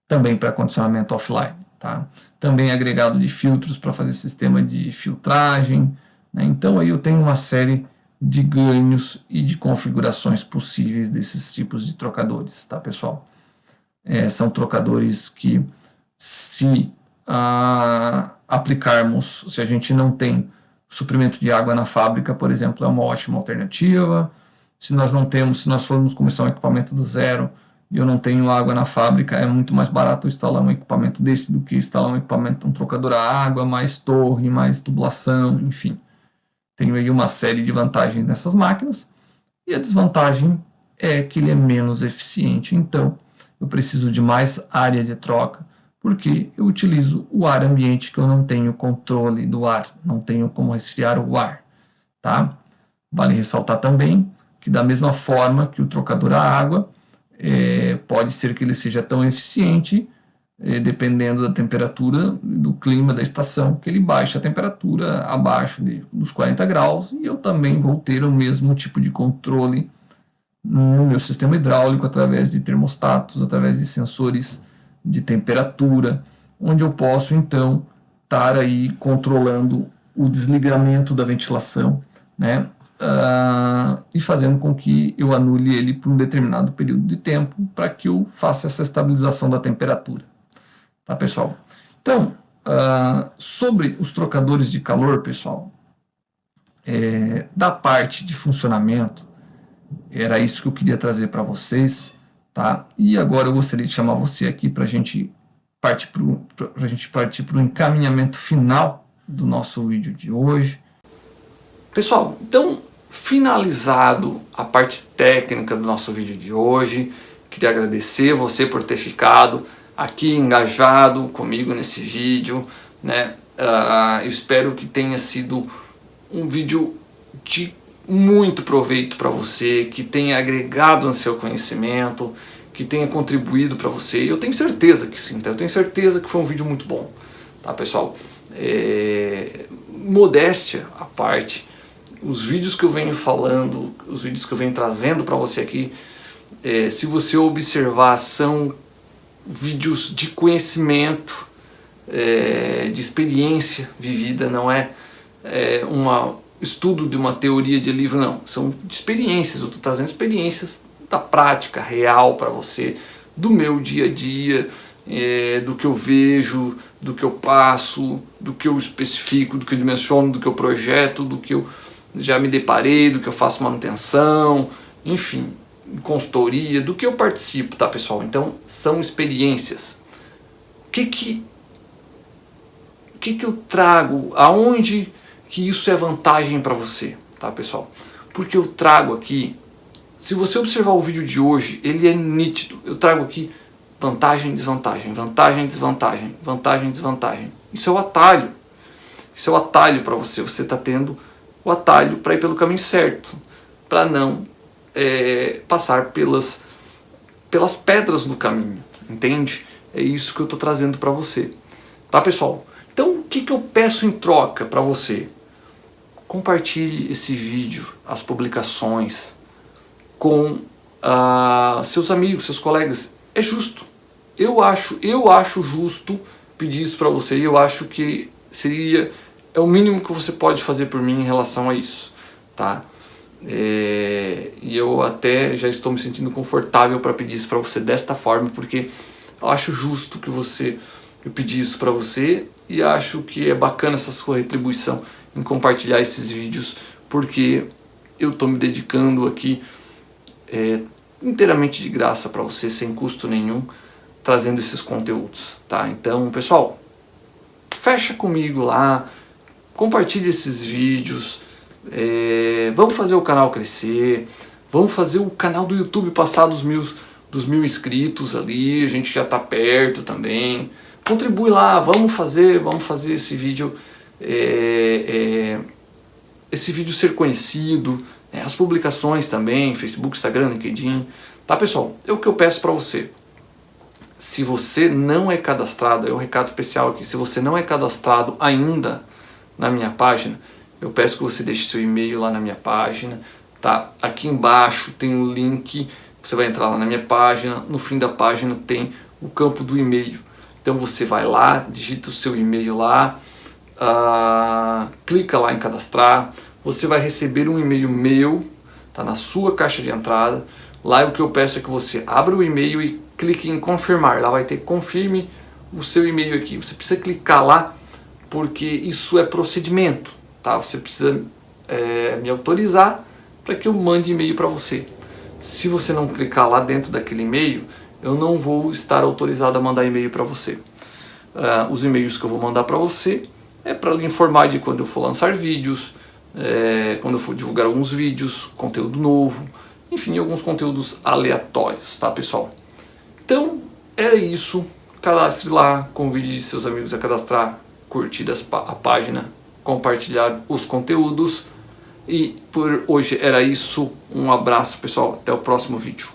também para condicionamento offline. Tá? Também agregado de filtros para fazer sistema de filtragem, né? Então aí eu tenho uma série de ganhos e de configurações possíveis desses tipos de trocadores, tá, pessoal? São trocadores que, se aplicarmos, se a gente não tem suprimento de água na fábrica, por exemplo, é uma ótima alternativa. Se nós formos começar um equipamento do zero e eu não tenho água na fábrica, é muito mais barato instalar um equipamento desse do que instalar um trocador a água, mais torre, mais tubulação, enfim. Tenho aí uma série de vantagens nessas máquinas, e a desvantagem é que ele é menos eficiente. Então, eu preciso de mais área de troca, porque eu utilizo o ar ambiente, que eu não tenho controle do ar, não tenho como resfriar o ar. Tá? Vale ressaltar também que, da mesma forma que o trocador a água, pode ser que ele seja tão eficiente, dependendo da temperatura, do clima da estação, que ele baixe a temperatura abaixo dos 40 graus, e eu também vou ter o mesmo tipo de controle no meu sistema hidráulico, através de termostatos, através de sensores de temperatura, onde eu posso então estar aí controlando o desligamento da ventilação, né? E fazendo com que eu anule ele por um determinado período de tempo, para que eu faça essa estabilização da temperatura. Tá, pessoal? Então, sobre os trocadores de calor, pessoal, da parte de funcionamento, era isso que eu queria trazer para vocês, tá? E agora eu gostaria de chamar você aqui para a gente partir para o encaminhamento final do nosso vídeo de hoje. Pessoal, então, finalizado a parte técnica do nosso vídeo de hoje, Queria agradecer você por ter ficado aqui engajado comigo nesse vídeo, né? Eu espero que tenha sido um vídeo de muito proveito para você, que tenha agregado no seu conhecimento, que tenha contribuído para você. Eu tenho certeza que sim, tá? Eu tenho certeza que foi um vídeo muito bom, tá, pessoal? Modéstia à parte, os vídeos que eu venho falando, os vídeos que eu venho trazendo para você aqui, se você observar, são vídeos de conhecimento, de experiência vivida, não é um estudo de uma teoria de livro, não. São experiências, eu estou trazendo experiências da prática real para você, do meu dia a dia, do que eu vejo, do que eu passo, do que eu especifico, do que eu dimensiono, do que eu projeto, do que eu já me deparei, do que eu faço manutenção, enfim, consultoria, do que eu participo, tá, pessoal? Então, são experiências. O que eu trago? Aonde que isso é vantagem para você, tá, pessoal? Porque eu trago aqui, se você observar o vídeo de hoje, ele é nítido. Eu trago aqui vantagem, desvantagem, vantagem, desvantagem, vantagem, desvantagem. Isso é o atalho. Isso é o atalho para você. Você está tendo o atalho para ir pelo caminho certo, para não passar pelas pedras do caminho, entende? É isso que eu estou trazendo para você, tá, pessoal? Então, o que eu peço em troca para você? Compartilhe esse vídeo, as publicações, com seus amigos, seus colegas. É justo. Eu acho justo pedir isso para você, e eu acho que é o mínimo que você pode fazer por mim em relação a isso, tá? E eu até já estou me sentindo confortável para pedir isso para você desta forma, porque eu acho justo que eu pedir isso para você, e acho que é bacana essa sua retribuição em compartilhar esses vídeos, porque eu estou me dedicando aqui inteiramente de graça para você, sem custo nenhum, trazendo esses conteúdos, tá? Então, pessoal, fecha comigo lá, compartilhe esses vídeos, vamos fazer o canal crescer, vamos fazer o canal do YouTube passar dos mil inscritos ali, a gente já está perto também. Contribui lá, vamos fazer esse vídeo ser conhecido, as publicações também, Facebook, Instagram, LinkedIn, tá, pessoal? É o que eu peço para você. Se você não é cadastrado, é um recado especial aqui, se você não é cadastrado ainda na minha página, eu peço que você deixe seu e-mail lá na minha página, tá? Aqui embaixo tem um link, você vai entrar lá na minha página, no fim da página tem o campo do e-mail. Então você vai lá, digita o seu e-mail lá, clica lá em cadastrar, você vai receber um e-mail meu, tá na sua caixa de entrada. Lá o que eu peço é que você abra o e-mail e clique em confirmar. Lá vai ter confirme o seu e-mail aqui. Você precisa clicar lá porque isso é procedimento, tá? Você precisa me autorizar para que eu mande e-mail para você. Se você não clicar lá dentro daquele e-mail, eu não vou estar autorizado a mandar e-mail para você. Os e-mails que eu vou mandar para você é para lhe informar de quando eu for lançar vídeos, quando eu for divulgar alguns vídeos, conteúdo novo, enfim, alguns conteúdos aleatórios, tá, pessoal? Então, era isso. Cadastre lá, convide seus amigos a cadastrar, curtir a página, compartilhar os conteúdos. E por hoje era isso. Um abraço, pessoal. Até o próximo vídeo.